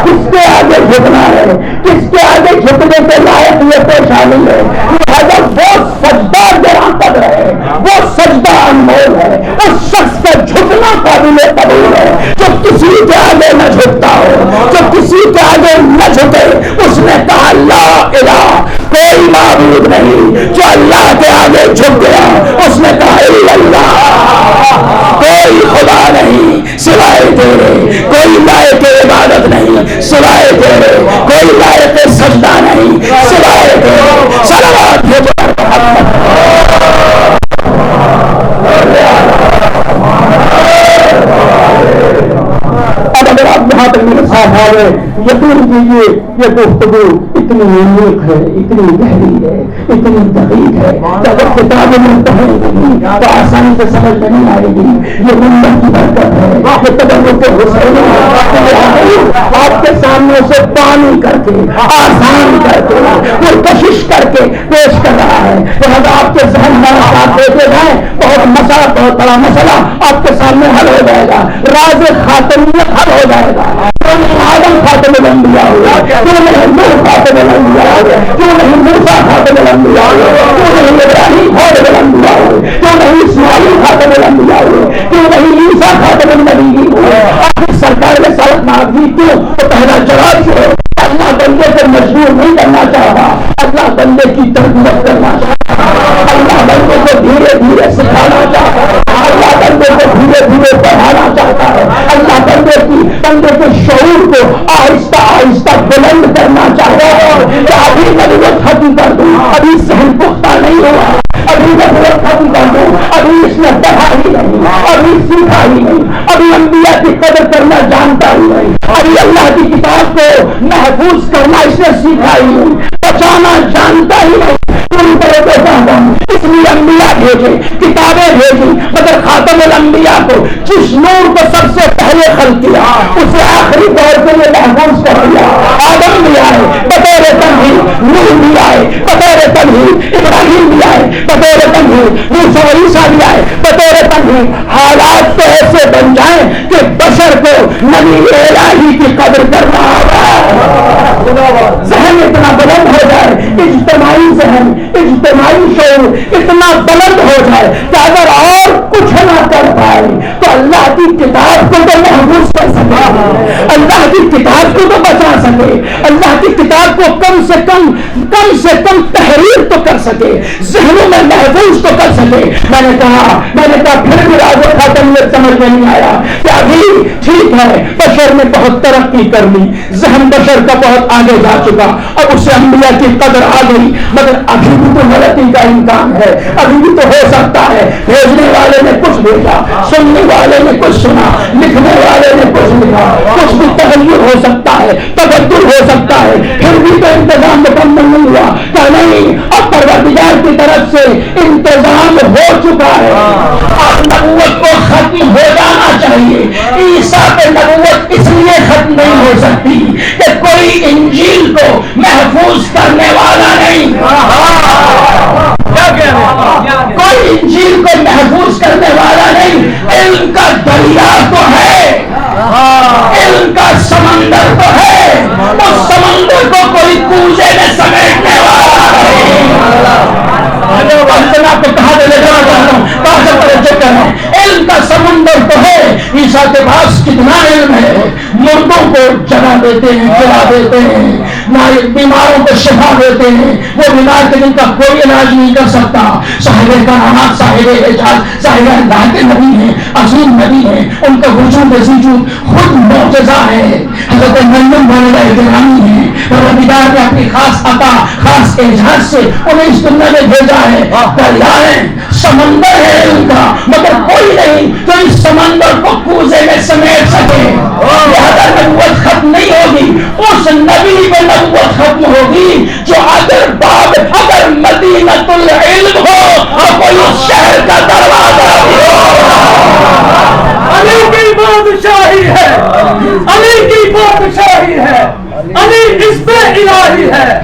کس کے آگے جھکنا ہے، کس کے آگے جھکنے کے لائق یہ پیشانی ہے۔ لہٰذا وہ سجدہ جہاں تک ہے، وہ سجدہ انمول ہے، اس شخص کا جھکنا قابل قبول ہے جو کسی کے آگے نہ جھکتا ہو، جو کسی کے آگے نہ جھکے۔ اس نے کہا لا الہ، کوئی معبود نہیں، جو اللہ کے آگے جھک گیا۔ اس نے کہا الا اللہ، کوئی خدا نہیں سوائے تیرے، کوئی لائق عبادت نہیں سوائے تیرے، کوئی لائق سجدہ نہیں سوائے تیرے۔ صلوات بھیجو محمد۔ اب اگر آپ یہاں تک میرے ساتھ آ گئے، یقین کیجیے یہ گفتگو اتنی عمیق ہے، اتنی گہری ہے، اتنی دقیق ہے کہ اگر کتابیں میں پڑھیں گی تو آسانی سے سمجھ میں نہیں آئے گی۔ یہ منبر کی برکت ہے، یہ تبرک کے حسین آپ کے سامنے سے پانی کر کے، آسان کر کے، پرکشش کر کے پیش کر رہا ہے۔ لہٰذا آپ کے ذہن میں آپ دیتے جائیں، بہت مسئلہ، بہت بڑا مسئلہ آپ کے سامنے حل ہو جائے گا، راز خاتمیت حل ہو جائے گا۔ آدم خاتم الانبیاء ہوا، کیوں نہیں نوح خاتم الانبیاء ہوا، کیوں نہیں موسیٰ خاتم الانبیاء ہوا، کیوں نہیں ابراہیم خاتم الانبیاء ہوا، کیوں نہیں اسماعیل خاتم الانبیاء ہوا، کیوں نہیں عیسیٰ خاتم النبیین ہوا۔ آخر سرکار نے سالت معافی کیوں؟ تو پہلا جواب جو اللہ بندے کو مجبور نہیں کرنا چاہتا، اللہ بندے کی تربیت کرنا چاہتا، اللہ بندے کو دھیرے دھیرے سکھانا چاہتا ہے، اللہ بندے کو دھیرے دھیرے پڑھانا چاہتا ہے، اللہ بندے کے شعور کو آہستہ آہستہ بلند کرنا چاہتا ہے کہ ابھی نبوت ختم کر دوں، ابھی ذہن پختہ نہیں ہوا، ابھی نبوت ختم کر دوں، ابھی اس نے پڑھا ہی نہیں، ابھی سیکھا ہی نہیں، ابھی انبیاء کی قدر کرنا جانتا ہی نہیں، ابھی اللہ کی کتاب کو محفوظ کرنا اس نے سیکھا ہی نہیں، بچانا جانتا ہی نہیں۔ اس لیے انبیاء بھیجے، کتابیں بھیجی، مگر خاتم الانبیاء کو جس نور کو سب سے پہلے خلق کیا اسے آخری دور کے لیے محفوظ کر دیا۔ آدم بھی آئے بطور تنہی، نوح بھی آئے بطور تنہی، ابراہیم بھی آئے بطور تنہی، موسیٰ و عیسیٰ بھی آئے بطور تنہی. حالات تو ایسے بن جائیں کہ بشر کو نبی الہی کی قدر کرنا ہوگا. ذہن اتنا بلند ہو جائے، اجتماعی ذہن، اجتماعی شعور اتنا بلند ہو جائے کہ اگر اور کچھ نہ کر پائے تو اللہ کی کتاب کو تو محفوظ کر سکے، اللہ کی کتاب کو تو بچا سکے، اللہ کی کتاب کو کم سے کم تحریر تو کر سکے، ذہنوں میں محفوظ تو کر سکے. میں نے کہا پھر بھی راز خاتمیت سمجھ میں نہیں آیا کہ ابھی ٹھیک ہے بشر نے بہت ترقی کر لی، ذہن بشر کا بہت آگے جا چکا، اب اسے انبیاء کی قدر آ گئی، مگر ابھی بھی تو غلطی کا امکان ہے، ابھی بھی تو ہو سکتا ہے بھیجنے والے نے کچھ بھیجا، سننے والے نے کچھ سنا، لکھنے والے نے کچھ لکھا، کچھ بھی تغیر ہو سکتا ہے، تبدل ہو سکتا ہے، پھر بھی تو انتظام مکمل نہیں ہوا. کہ نہیں، اب پروردگار کی طرف سے انتظام ہو چکا ہے، اب نبوت کو ختم ہو جانا چاہیے. عیسیٰ پہ نبوت اس لیے ختم نہیں ہو سکتی کہ کوئی انجیل کو محفوظ کرنے والا نہیں، کوئی انجیل کو محفوظ کرنے والا نہیں. علم کا دریا تو ہے، علم کا سمندر تو ہے، اس سمندر کو کوئی کوزے میں سمیٹنے والا نہیں. کو کہا دے لے جا رہا ہوں، کہاں سے توجہ کر رہا ہوں. علم کا سمندر تو ہے. عیسیٰ کے پاس کتنا علم ہے، مردوں کو جگہ دیتے ہیں، کھلا دیتے ہیں، بیماروں کو شفا دیتے ہیں، وہ بیمار کے جن کا کوئی علاج نہیں کر سکتا. صاحب کرامات، صاحب اعجاز، صاحب اللہ کے نبی ہیں، عظیم نبی ہیں، ان کا وجود خود معجزہ ہے. حضرت مریم والدہ گرامی ہیں، پروردگار نے اپنی خاص عطا، خاص اعجاز سے انہیں اس دنیا میں بھیجا ہے. دریائیں، سمندر ہے ان کا، مگر کوئی نہیں جو اس سمندر کو کوزے میں سمیٹ سکے. لہذا نبوت ختم نہیں ہوگی، اس نبی پہ نبوت ختم ہوگی جو اگر مدینۃ العلم ہو تو کوئی اس شہر کا دروازہ بھی ہو. علی کی بادشاہی ہے، علی کی بادشاہی ہے، علی حزب الہی ہے.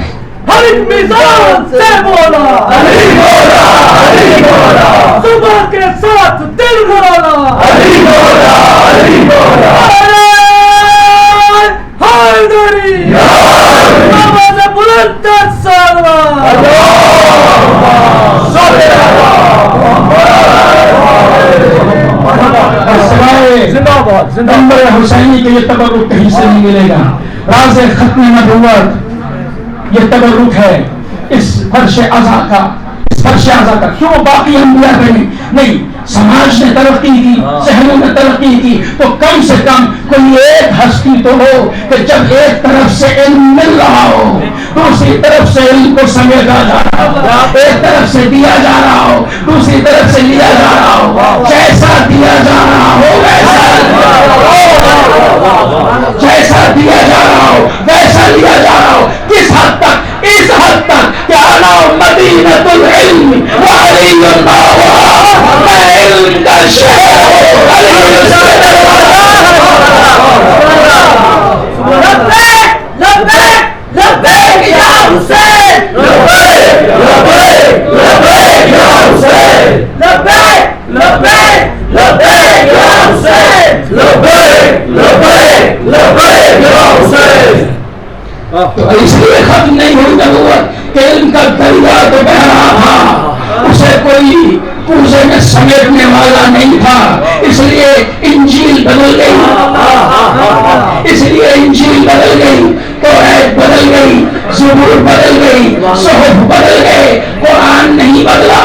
ہر ایک میزان سے بولا علی بولا، علی بولا، صبح کے ساتھ دل بولا علی بولا، علی بولا. حیدری آواز بلند نمبر حسینی کے یہ تبرک کہیں سے نہیں ملے گا. راز ختم نبوت یہ تبرک ہے اس فرش عزا کا، اس فرش عزا کا. کیوں باقی انبیاء پہ نہیں؟ سماج نے ترقی کی، ذہنوں نے ترقی کی، تو کم سے کم کوئی ایک ہستی تو ہو کہ جب ایک طرف سے علم مل رہا ہو، دوسری طرف سے علم کو سمیٹا جا رہا ہو، ایک طرف سے دیا جا رہا ہو، دوسری طرف سے لیا جا رہا ہو. جیسا دیا جا رہا ہو جیسا دیا جا رہا ہو ویسا لیا جا رہا ہو. کس حد تک؟ اس حد تک کہ انا مدینۃ العلم وعلی میں علم کا شہر ہوں. لبیک لبیک لبیک یا حسین، لبیک لبیک لبیک یا حسین، لبیک لبیک لبیک یا حسین، لبیک لبیک لبیک یا حسین. تو اس لیے ختم نہیں ہوئی نبوت کہ علم کا دریا تو بہ رہا تھا، اسے کوئی کوزے میں سمیٹنے والا نہیں تھا. اس لیے انجیل بدل گئی، اس لیے انجیل بدل گئی، توریت بدل گئی، زبور بدل گئی، صحف بدل گئے، قرآن نہیں بدلا.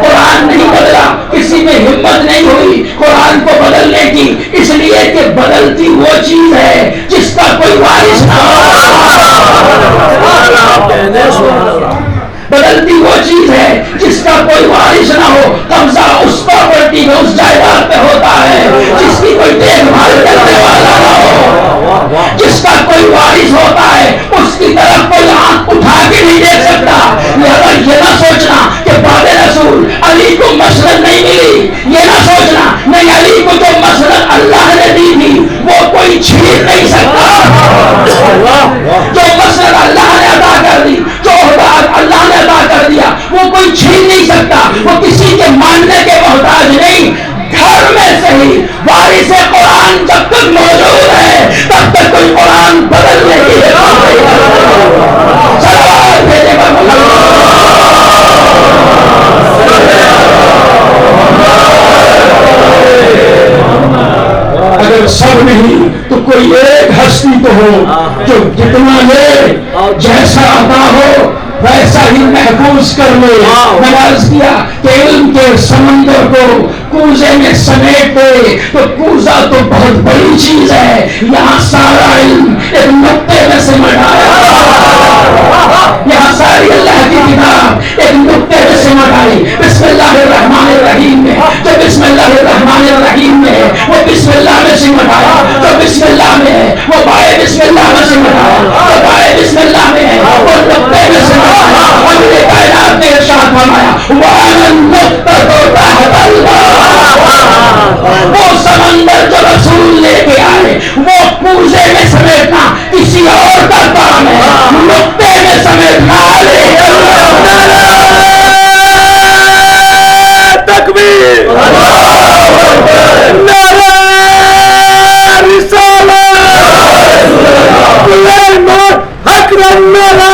قرآن نہیں بدلا. کسی میں ہمت نہیں ہوئی قرآن کو بدلنے کی، اس لیے کہ بدلتی وہ چیز ہے جس کا کوئی وارث نہ ہو. بدلتی وہ چیز ہے جس کا کوئی وارث نہ ہو. قبضہ اس پراپرٹی میں، اس جائیداد پہ ہوتا ہے جس کی کوئی دیکھ بھال کرنے والا نہ ہو. جس کا کوئی وارث ہوتا ہے اس کی طرف کوئی آنکھ اٹھا کے نہیں دیکھ سکتا. لہذا یہ نہ سوچنا کہ بعد رسول علی کو مسند نہیں ملی، یہ نہ سوچنا نہیں علی کو جو مسند اللہ نے دی تھی وہ کوئی چھین نہیں سکتا. جو مسند اللہ نے عطا کر دی، جو عہدہ ایک ہستی تو ہو جو جتنا لے جیسا عطا ہو ویسا ہی محفوظ کر لے. میں نے عرض کیا کہ علم کے سمندر کو کوزے میں سمیٹے تو کوزہ تو بہت بڑی چیز ہے, یہاں سارا علم ایک نقطے میں سمٹ آیا. یہاں ساری اللہ کی کتاب ایک نقطے میں سمٹ آئی. بسم اللہ الرحمن الرحیم میں جو بسم اللہ الرحمن الرحیم میں ہے وہ بسم اللہ میں سمٹ آیا. جو بسم اللہ میں ہے وہ بائے بسم اللہ میں سمٹ آیا. جو بائے بسم اللہ میں ہے وہ نقطے میں سمٹ آیا. اپنے کائنات نے ارشاد فرمایا وَأَنَا النُّقْطَةُ تَحْتَ الْمَاءِ. وہ سمندر جو رسول لے کے آئے وہ کوزے میں سمیٹنا کسی اور کا کام ہے, نقطے میں سمیٹنا تکبیر نعرہ رسالت اکرم نعرہ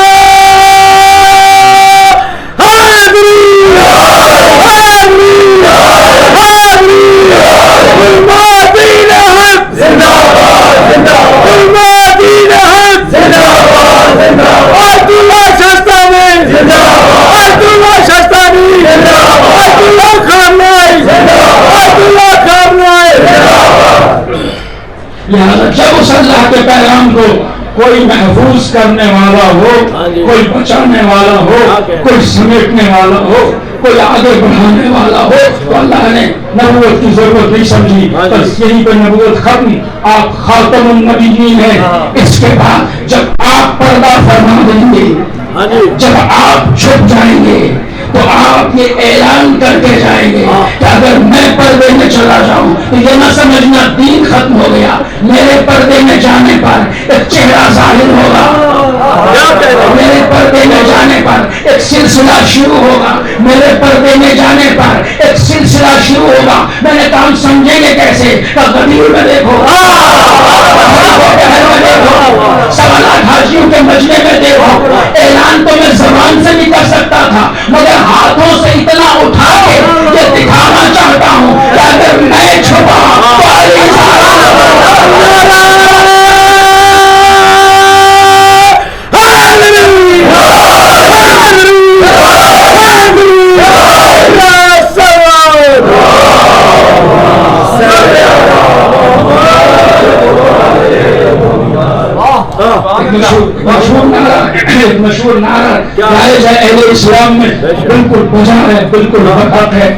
لہذا جب اس اللہ کے پیغام کو کوئی محفوظ کرنے والا ہو, کوئی بچانے والا ہو, کوئی سمیٹنے والا ہو, کوئی آگے بڑھانے والا ہو, تو اللہ نے نبوت کی ضرورت نہیں سمجھی. بس یہیں پہ نبوت ختم, آپ خاتم النبیین ہیں. اس کے بعد جب آپ پردہ فرما دیں گے, جب آپ چھپ جائیں گے تو آپ یہ اعلان کر کے جائیں گے کہ اگر میں پردے میں چلا جاؤں تو یہ نہ سمجھنا دین ختم ہو گیا. میرے پردے میں جانے پر ایک چہرہ ظاہر ہوگا, میرے پردے میں جانے پر ایک سلسلہ شروع ہوگا, میرے پردے میں جانے پر ایک سلسلہ شروع ہوگا. میں نے کام سمجھیں گے کیسے؟ غدیر میں دیکھو, سوالات حاجیوں کے مجمع میں دیکھو. اعلان تو میں زبان سے بھی کر سکتا تھا مگر ہاتھوں سے اتنا اٹھا کے یہ دکھانا چاہتا ہوں کہ اگر میں چھپا مشہور نعرہ جائز ہے اہل اسلام میں, بالکل بجا ہے, بالکل حق ہے.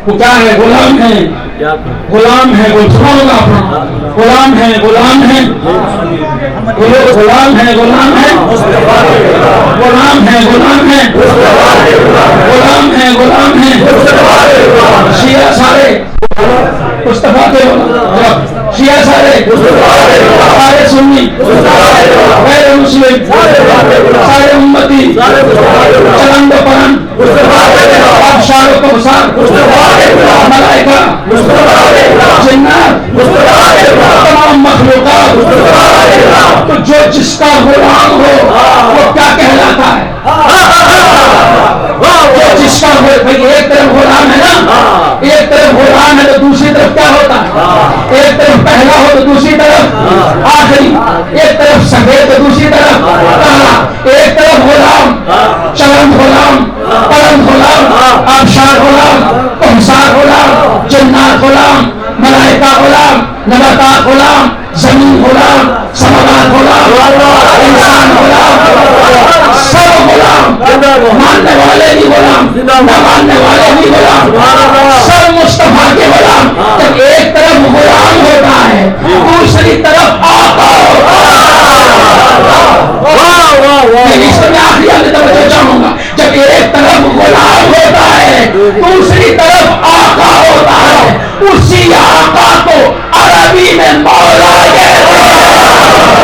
وہ کیا ہے؟ غلام ہے, غلام ہے. وہ سنا ہوگا اپنا, غلام ہے, غلام ہے, غلام ہے, غلام ہے, غلام ہے, غلام ہے, غلام ہے, غلام ہے. شیعہ سارے مصطفیٰ کے شیعہ سارے سنی غیر مسلم سارے امتی چلند و پرند ابشار و کوثر ملائکہ جنات تمام مخلوقات. تو جو جس کا غلام ہو وہ کیا کہلاتا ہے؟ جو جس کا ایک طرف غلام ہے نا, ایک طرف غلام ہے تو دوسری طرف کیا ہوتا ہے؟ ایک طرف پہلا ہو تو دوسری طرف آخری, ایک طرف سفید تو دوسری طرف کالا. ایک طرف غلام, چلند غلام, پرند غلام, آبشار غلام, کوثر غلام, جنات غلام, ملائکہ غلام, نباتات غلام, زمین غلام, سماوات غلام, انسان غلام, سب غلام. ماننے والے بھی غلام, نہ ماننے والے بھی غلام, سب مصطفیٰ کے غلام. جب ایک طرف غلام ہوتا ہے دوسری طرف آقا ہوتا ہے. اس میں آخری آگے توجہ چاہوں گا. جب ایک طرف غلام ہوتا ہے دوسری طرف آقا ہوتا ہے, اسی آقا کو عربی میں مولا کہتے ہیں.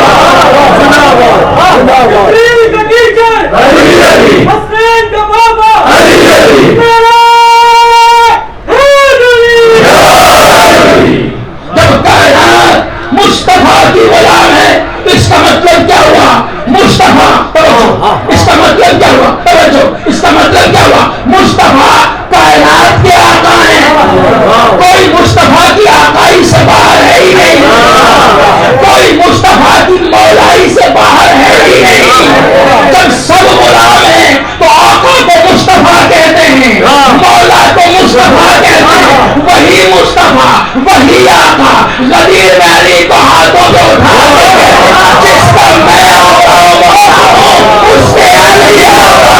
علی آقا غدیر میں علی کو ہاتھوں پہ اٹھا دیں گے. جس کا میں آقا ہوں اس کے علی آقا.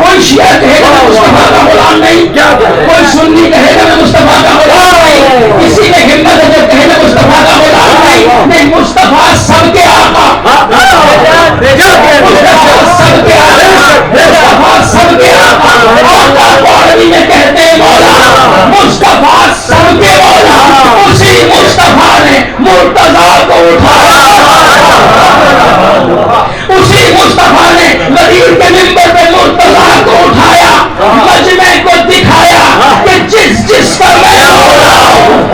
کوئی شیعہ کہے گا میں مصطفیٰ کا غلام نہیں, کوئی سنی کہے گا میں مصطفیٰ کا غلام نہیں, کسی میں ہمت ہے جو کہے میں مصطفیٰ کا غلام نہیں. مصطفیٰ سب کے آقا, مصطفیٰ سب کے آقا, مصطفیٰ سب کے آقا. آقا کو عربی میں کہتے ہیں مولا, مصطفیٰ سب کے مولا. اسی مصطفیٰ نے مرتضیٰ کو اٹھایا, اسی مصطفیٰ نے غدیر کے منبر پہ مرتضیٰ کو اٹھایا, مجمع کو دکھایا کہ جس جس کا میں مولا ہوں,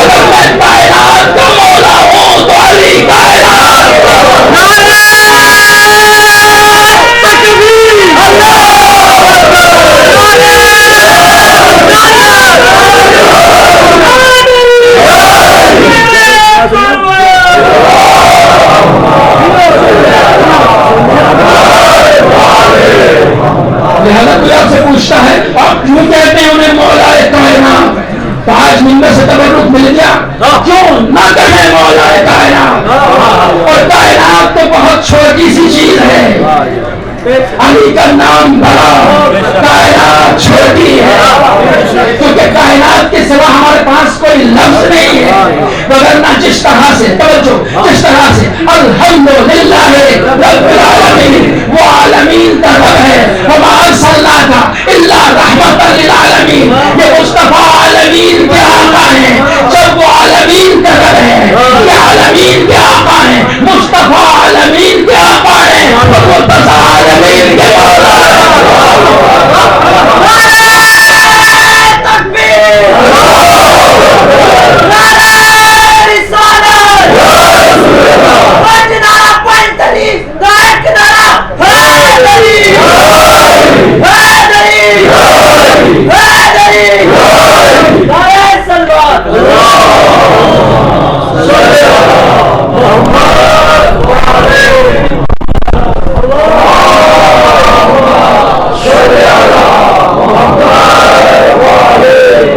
اگر میں کائنات کا مولا ہوں تو علی کائنات کا. لہذا کوئی آپ سے پوچھتا ہے آپ کیوں کہتے ہیں انہیں مولا کائنات, تو آج منبر سے تبرک مل گیا, کیوں نہ کہیں مولا کائنات. اور کائنات تو بہت چھوٹی سی چیز ہے, علی کا نام بڑا, کائنات چھوٹی ہے, کیونکہ کائنات کے سوا ہمارے پاس کوئی لفظ نہیں ہے. وگرنہ جس طرح سے توجہ, جس طرح سے الحمدللہ رب العالمین, وہ عالمین کا رب ہے, وما ارسلناک الا رحمۃ للعالمین, یہ مصطفیٰ عالمین کے آقا ہیں. جب وہ عالمین کا رب ہے, یہ عالمین کے آقا ہیں, مصطفیٰ عالمین کے آقا ہیں, اور مرتضیٰ عالمین کے مولا ہیں.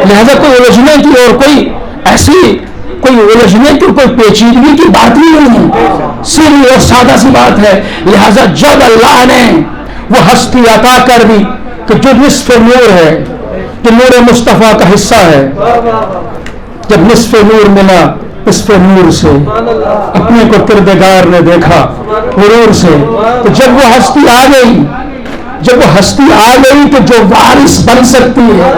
لہذا کوئی الجھنے کی اور کوئی ایسی کوئی الجھنے کی کوئی پیچیدگی کی بات ہی نہیں ہے, سیدھی اور سادہ سی بات ہے. لہذا جب اللہ نے وہ ہستی عطا کر دی کہ جو نصف نور ہے, جو نور مصطفیٰ کا حصہ ہے, جب نصف نور ملا نصف نور سے اپنے کو کردگار نے دیکھا غرور سے, تو جب وہ ہستی آ گئی, جب وہ ہستی آ گئی تو جو وارث بن سکتی ہے,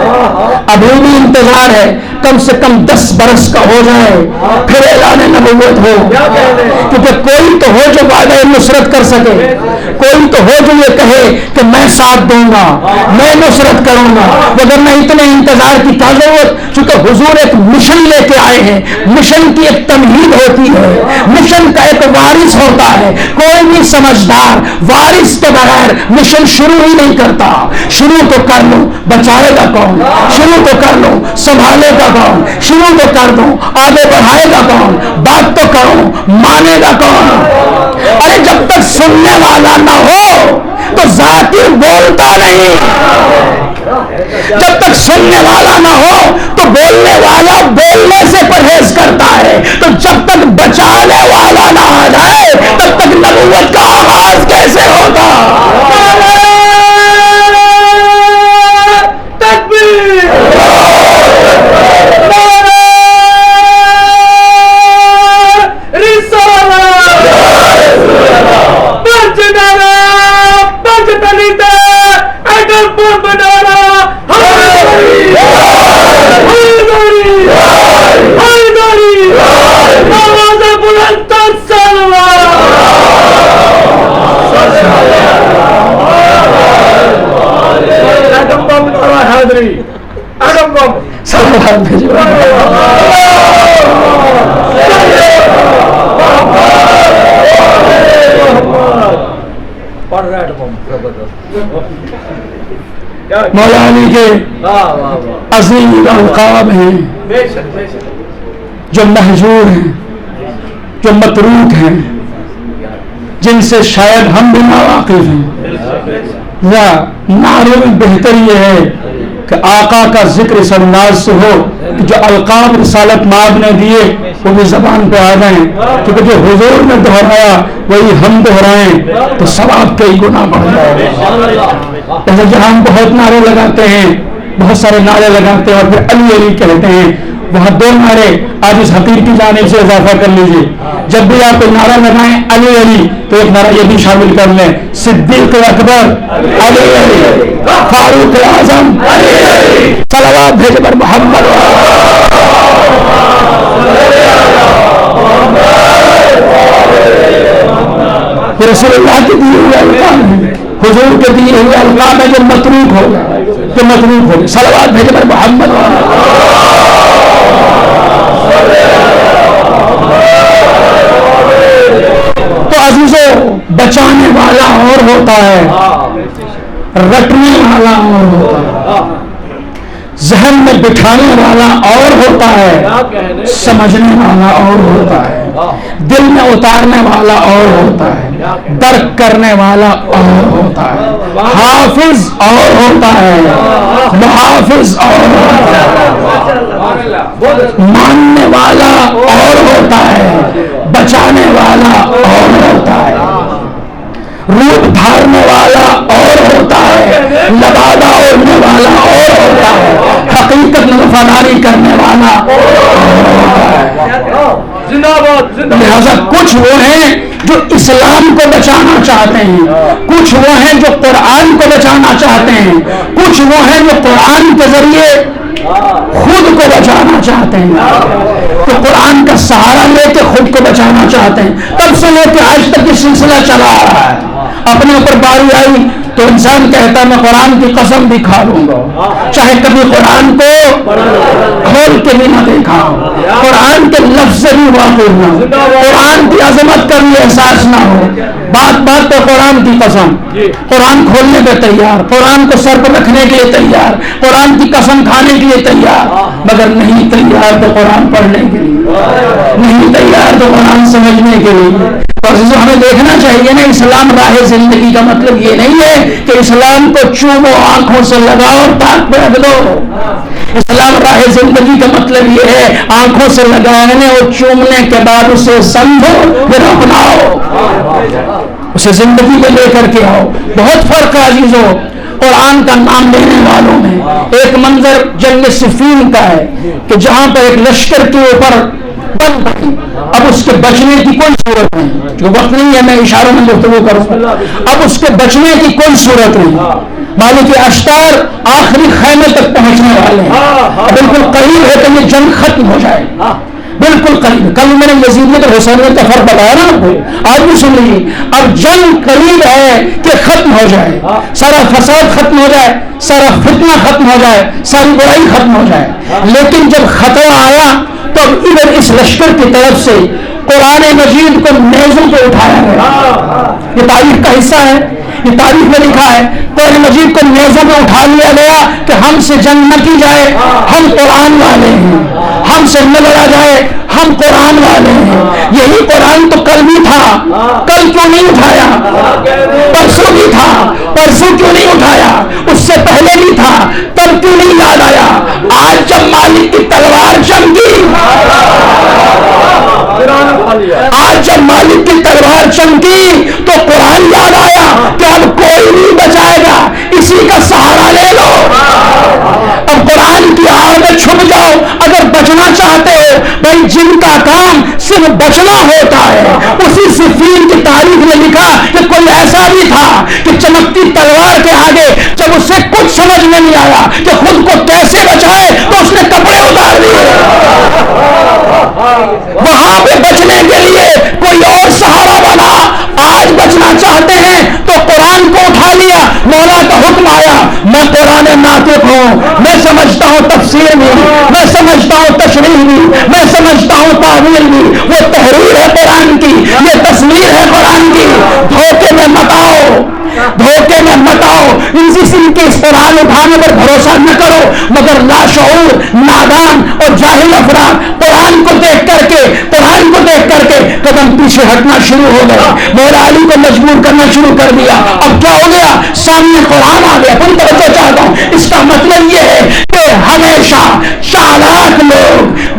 ابھی بھی انتظار ہے, کم سے کم 10 برس کا ہو جائے پھر اعلان نبوت ہو. کیونکہ کوئی تو ہو جو وعدہ نصرت کر سکے, کوئی تو ہو جو یہ کہے کہ میں ساتھ دوں گا, میں نصرت کروں گا. وگرنہ اتنے انتظار کی کیا ضرورت, چونکہ حضور ایک مشن لے کے آئے ہیں, مشن کی ایک تمہید ہوتی ہے, مشن کا ایک وارث ہوتا ہے. کوئی بھی سمجھدار وارث کے بغیر مشن شروع ہی نہیں کرتا. شروع تو کر لوں, بچائے گا کون, شروع تو کر لوں, سنبھالے گا کون, شروع تو کر دوں, آگے بڑھائے گا کون, بات تو کروں, مانے گا کون. ارے جب تک سننے والا نہ ہو تو ذاتی بولتا نہیں, جب تک سننے والا نہ ہو تو بولنے والا بولنے سے پرہیز کرتا ہے. تو جب تک بچانے والا نہ آ جائے تب تک نبوت کا آغاز کیسے ہوگا. Salva! صلوات بھیجو۔ مولا علی کے عظیم القاب ہیں جو محجور ہیں، جو متروک ہیں، جن سے شاید ہم بھی ناواقف ہیں۔ یا نعرے میں بہتر یہ ہے کہ آقا کا ذکر اس انداز سے ہو کہ جو القاب رسالت مآب نے دیے وہ بھی زبان پہ آ جائیں، کیونکہ جو حضور نے دہرایا وہی ہم دہرائیں تو ثواب کئی گنا بڑھ جائے۔ جیسے جہاں ہم بہت نعرے لگاتے ہیں، بہت سارے نعرے لگاتے ہیں اور پھر علی علی کہتے ہیں، وہاں دو نعرے آج اس حقیر کی جانب سے اضافہ کر لیجیے۔ جب بھی آپ کوئی نعرہ لگائیں علی علی تو ایک نعرہ یہ بھی شامل کر لیں، صدیق اکبر علی علی، فاروق اعظم علی علی، صلوات بھیجے پر محمد۔ یہ رسول اللہ کے دیے ہوئے القاب ہیں، حضور کے دیے ہوئے القاب ہیں جو متروک ہو گئے، جو متروک ہو گئے۔ صلوات بھیجے پر محمد۔ تو عزیزو، بچانے والا اور ہوتا ہے، رٹنے والا اور ہوتا ہے، ذہن میں بٹھانے والا اور ہوتا ہے، سمجھنے والا اور ہوتا ہے، دل میں اتارنے والا اور ہوتا ہے، درک کرنے والا اور ہوتا ہے، حافظ اور ہوتا ہے، محافظ اور ہوتا ہے، ماننے والا اور ہوتا ہے، بچانے والا اور ہوتا ہے، روپ دھارنے والا اور ہوتا ہے، لبادہ اوڑھنے والا اور ہوتا ہے، حقیقت میں وفاداری کرنے والا اور ہوتا ہے۔ لہذا کچھ وہ ہیں جو اسلام کو بچانا چاہتے ہیں، کچھ وہ ہیں جو قرآن کو بچانا چاہتے ہیں، کچھ وہ ہیں جو قرآن کے ذریعے خود کو بچانا چاہتے ہیں، تو قرآن کا سہارا لے کے خود کو بچانا چاہتے ہیں۔ تب سے لے کے آج تک یہ سلسلہ چلا آ رہا ہے۔ اپنے اوپر باری آئی تو انسان کہتا ہے میں قرآن کی قسم بھی کھا لوں گا، چاہے کبھی قرآن کو کھول کے بھی نہ دیکھا ہو، قرآن کے لفظ سے بھی واقف نہ ہو، قرآن کی عظمت کا بھی احساس نہ ہو، بات بات پہ قرآن کی قسم، قرآن کھولنے پہ تیار، قرآن کو سر پر رکھنے کے لیے تیار، قرآن کی قسم کھانے کے لیے تیار، مگر نہیں تیار تو قرآن پڑھنے کے لیے، نہیں تیار تو قرآن سمجھنے کے لیے۔ ہمیں دیکھنا چاہیے نا، اسلام راہ زندگی کا مطلب یہ نہیں ہے کہ اسلام کو چومو، آنکھوں سے لگاؤ اور تاک پہ رکھ دو۔ اسلام راہ زندگی کا مطلب یہ ہے آنکھوں سے لگانے اور چومنے کے بعد اسے سمجھو، پھر اپناؤ، اسے زندگی میں لے کر کے آؤ۔ بہت فرق ہے عزیزو قرآن کا نام لینے والوں میں۔ ایک منظر جنگ صفین کا ہے کہ جہاں پر ایک لشکر کے اوپر بند گئی، اب اس کے بچنے کی کوئی صورت نہیں، جو وقت نہیں ہے میں اشاروں میں گفتگو کروں، اب اس کے بچنے کی کوئی صورت نہیں۔ مالک اشتار آخری خیمے تک پہنچنے والے ہیں، بالکل قریب ہے کہ یہ جنگ ختم ہو جائے، بالکل قریب۔ کل میں نے یزیدیت اور حسینیت کا فرق بتایا نا آپ کو، آج بھی سن لیجیے، اب جنگ قریب ہے کہ ختم ہو جائے، سارا فساد ختم ہو جائے، سارا فتنہ ختم ہو جائے، ساری برائی ختم ہو جائے۔ لیکن جب خطرہ آیا تو اب ادھر اس لشکر کی طرف سے قرآن مجید کو نیزوں پہ اٹھایا گیا۔ یہ تاریخ کا حصہ ہے، یہ تاریخ میں لکھا ہے، قرآن مجید کو نیزوں پہ اٹھا لیا گیا کہ ہم سے جنگ نہ کی جائے، ہم قرآن والے ہیں، ہم سے نہ لڑا جائے، ہم قرآن والے ہیں۔ یہی قرآن تو کل بھی تھا، کل کیوں نہیں اٹھایا؟ پرسوں بھی تھا، پرسوں کیوں نہیں اٹھایا؟ اس سے پہلے بھی تھا، تب کیوں نہیں یاد آیا؟ آج جب مالک کی تلوار چمکی، آج جب مالک کی تلوار چمکی تو قرآن یاد آیا کہ اب کوئی نہیں بچائے گا، اسی کا سہارا لے لو۔ اب قرآن کی آڑ میں چھپ جاؤ اگر بچنا چاہتے ہو۔ بھائی جن کا کام صرف بچنا ہوتا ہے، اسی صفین کی تاریخ میں لکھا کہ کوئی ایسا بھی تھا کہ چمکتی تلوار کے آگے جب اسے کچھ سمجھ میں نہیں آیا کہ خود کو کیسے بچائے تو اس نے کپڑے اتار دیے۔ وہاں پہ بچنے کے لیے کوئی اور سہارا بنا۔ آج بچنا چاہتے ہیں تو قرآن کو اٹھا لیا، مولا کا حکم آیا، میں قرآن ناطق ہوں، ہوں، میں سمجھتا ہوں تفسیر بھی، میں سمجھتا ہوں تشریح بھی، میں سمجھتا ہوں تعویل بھی، وہ تحریر ہے قرآن کی، یہ تصویر ہے قرآن کی. دھوکے میں مت آؤ، دھوکے میں مت آؤ. ان کے اس قرآن اٹھانے پر بھروسہ نہ کرو، مگر لاشعور، نادان اور جاہل افراد قرآن کو دیکھ کر کے قدم پیچھے ہٹنا شروع ہو گئے. مولا علی کو مجبور کرنا شروع کر دیا. اب کیا ہو گیا؟ سامنے قرآن آ گیا. پوری توجہ چاہتا ہوں. اس کا مطلب یہ ہے کہ ہمیشہ چالاک لوگ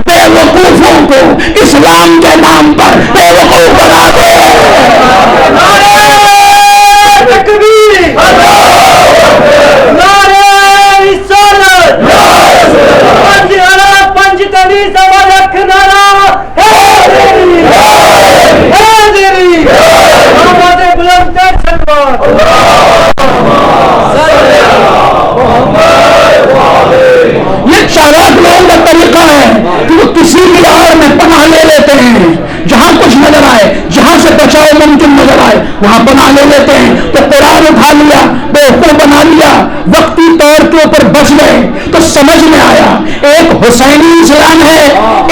بے وقوفوں کو اسلام کے نام پر بے وقوف بنا دے. یہ چالاک لوگوں کا طریقہ ہے کہ وہ کسی بھی آڑ میں پناہ لے لیتے ہیں. جہاں کچھ نظر آئے، جہاں سے بچاؤ ممکن نظر آئے، وہاں پناہ لے لیتے ہیں. تو قرآن اٹھا لیا، بیوقوف بنا لیا، وقتی طور کے اوپر بچ گئے. تو سمجھ میں آیا ایک حسینی اسلام ہے،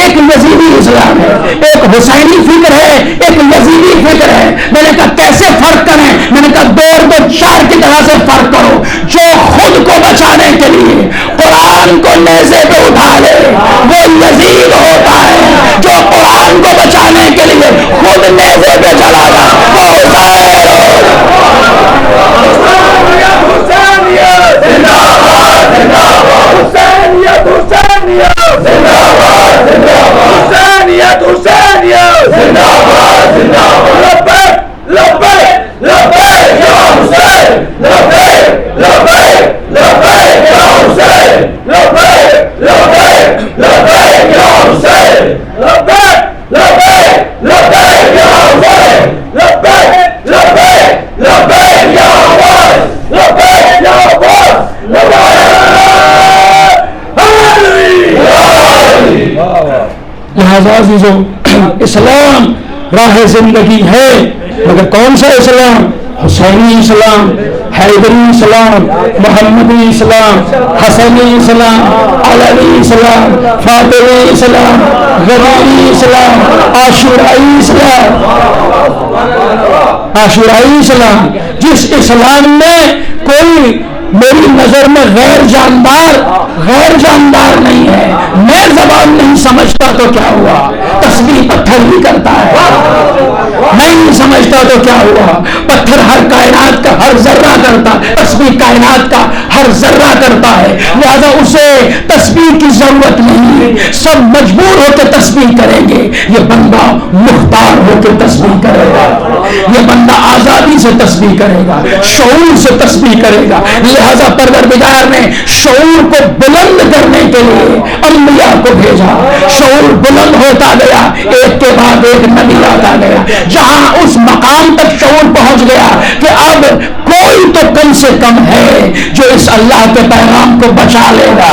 ایک یزیدی اسلام ہے. ایک حسینی فکر ہے، ایک یزیدی فکر ہے. میں نے کہا کیسے فرق کریں؟ میں نے کہا 2 اور 2 4 کی طرح سے فرق کرو. جو خود کو بچانے کے لیے قرآن کو نیزے پہ اٹھا لے وہ یزید ہوتا ہے. جو قرآن کو بچانے کے لیے خود نیزے پہ چلا جائے وہ عزیزو اسلام راہ زندگی ہے، مگر کون سا اسلام؟ حسینی اسلام، حیدری اسلام، محمدی اسلام، حسنی اسلام، علوی اسلام، فاطمی اسلام، غریبی اسلام، عاشورائی اسلام. عاشورائی اسلام جس اسلام میں کوئی میری نظر میں غیر جاندار نہیں ہے. میں زبان نہیں سمجھتا تو کیا ہوا؟ تسبیح پتھر بھی کرتا ہے. نہیں سمجھتا تو کیا ہوا؟ پتھر ہر کائنات کا ہر ذرہ کرتا ہے، تسبیح کائنات کا ہر ذرہ کرتا ہے. لہذا اسے تسبیح کی ضرورت نہیں. سب مجبور ہو کے تسبیح کریں گے، یہ بندہ مختار ہو کے تسبیح کرے گا. یہ بندہ آزادی سے تسبیح کرے گا، شعور سے تسبیح کرے گا. لہذا پروردگار نے شعور کو بلند کرنے کے لیے انبیاء کو بھیجا. شعور بلند ہوتا گیا، ایک کے بعد ایک نبی آتا گیا. جہاں اس مقام تک شعور پہنچ گیا کہ اب کوئی تو کم سے کم ہے جو اس اللہ کے پیغام کو بچا لے گا،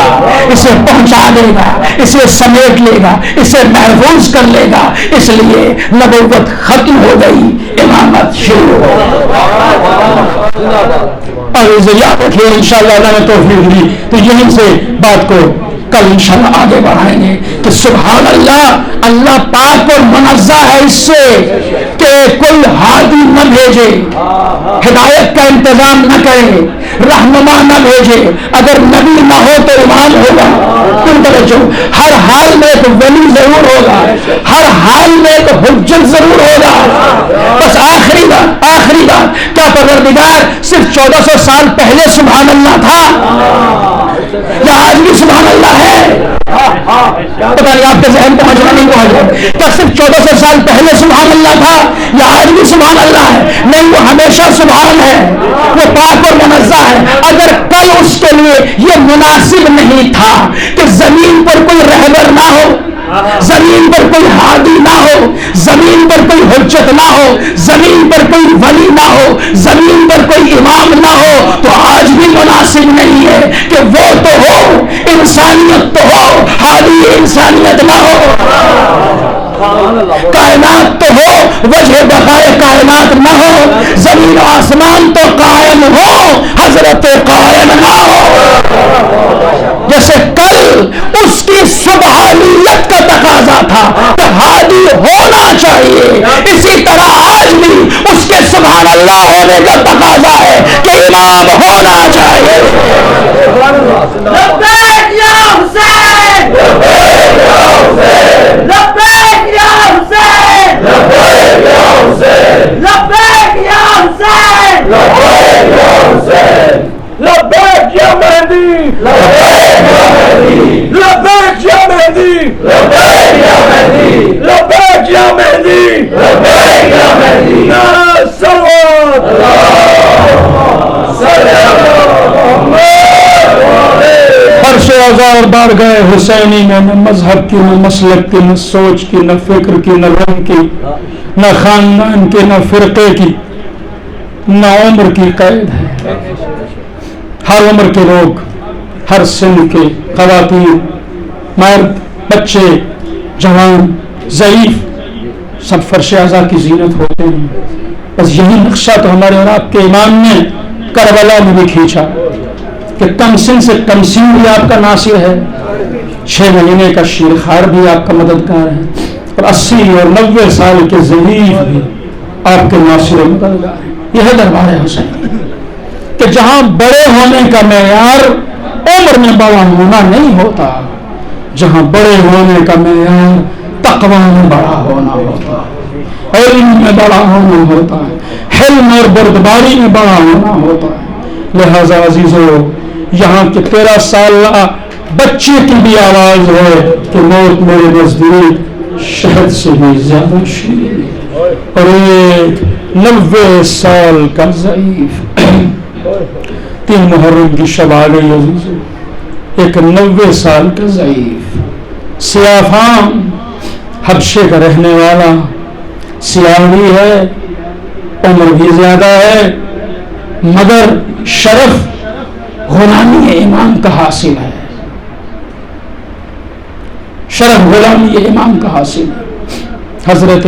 اسے پہنچا دے گا، اسے سمیٹ لے گا، اسے محفوظ کر لے گا. اس لیے نبوت ختم ہو گئی، امامت شروع ہو گئی. اور اسے یاد رکھیے انشاءاللہ اللہ نے توفیق دی تو یہیں سے بات کو کل انشاءاللہ آگے بڑھائیں گے کہ سبحان اللہ، اللہ پاک اور منزہ ہے اس سے کہ کوئی ہادی نہ بھیجے، ہدایت کا انتظام نہ کرے، رہنما نہ بھیجے. اگر نبی نہ ہو تو امام ہوگا. تم توجہ، ہر حال میں ایک ولی ضرور ہوگا، ہر حال میں ایک حجت ضرور ہوگا. بس آخری بات کیا پروردگار صرف 1400 سال پہلے سبحان اللہ تھا یا آج بھی سبحان اللہ ہے؟ پتہ نہیں آپ کے ذہن پہنچ رہا نہیں پہنچ رہا. کیا صرف 1400 سال پہلے سبحان اللہ تھا یا آج بھی سبحان اللہ ہے؟ نہیں، وہ ہمیشہ سبحان ہے، وہ پاک اور منزہ ہے. اگر کل اس کے لیے یہ مناسب نہیں تھا کہ زمین پر کوئی رہبر نہ ہو، زمین پر کوئی ہادی نہ ہو، زمین پر کوئی حجت نہ ہو، زمین پر کوئی ولی نہ ہو، زمین پر کوئی امام نہ ہو، تو آج بھی مناسب نہیں ہے کہ وہ تو ہو، انسانیت تو ہو، ہادی انسانیت نہ ہو. کائنات تو ہو، وجہ بقائے کائنات نہ ہو، زمین و آسمان تو قائم ہو، حضرت قائم نہ ہو. اللہ ہونے کا تقاضا ہے کہ امام ہونا چاہیے. لبیک یا حسین، لبیک یا حسین، لبیک یا حسین، لبیک یا حسین، لبیک یا حسین، لبیک یا حسین، لبیک یا مہدی، لبیک یا مہدی، لبیک یا مہدی، لبیک یا مہدی، لبیک یا مہدی، لبیک یا مہدی. نعرہ صلوات، اللہم صل علی محمد. عرش آزار بارگاہ حسینی میں نہ مذہب کی، نہ مسلک کی، نہ سوچ کی، نہ فکر کی، نہ رنگ کی، نہ خاندان کی، نہ فرقے کی، نہ عمر کی قید ہے. ہر عمر کے لوگ، ہر سن کے خواتین، مرد، بچے، جوان، ضعیف، سب فرش اعضاء کی زینت ہوتے ہیں. بس یہی نقشہ تو ہمارے اور آپ کے امام نے کربلا میں بھی کھینچا کہ کم سن سے کم سن بھی آپ کا ناصر ہے، 6 مہینے کا شیر خار بھی آپ کا مددگار ہے، اور 80 اور 90 سال کے ضعیف بھی آپ کے ناصر و مددگار ہیں. یہ ہے دربار حسین کہ جہاں بڑے ہونے کا معیار عمر میں بڑا ہونا نہیں ہوتا، جہاں بڑے ہونے کا معیار تقوی میں بڑا ہونا ہوتا ہے، علم میں بڑا ہونا ہوتا ہے، حلم اور بردباری میں بڑا ہونا ہوتا ہے. لہذا عزیزو، یہاں کے 13 سالہ بچے کی بھی آواز ہے کہ موت میرے نزدیک شہد سے بھی زیادہ شیرین ہے. اور ایک 90 سال کا ضعیف 3 محرم کی شب آ گئی عزیزو، ایک 90 سال کا ضعیف، سیاہ فام، حبشے کا رہنے والا، سیاہ بھی ہے، عمر بھی زیادہ ہے، مگر شرف غلامی امام کا حاصل ہے. شرف غلامی امام کا حاصل ہے. حضرت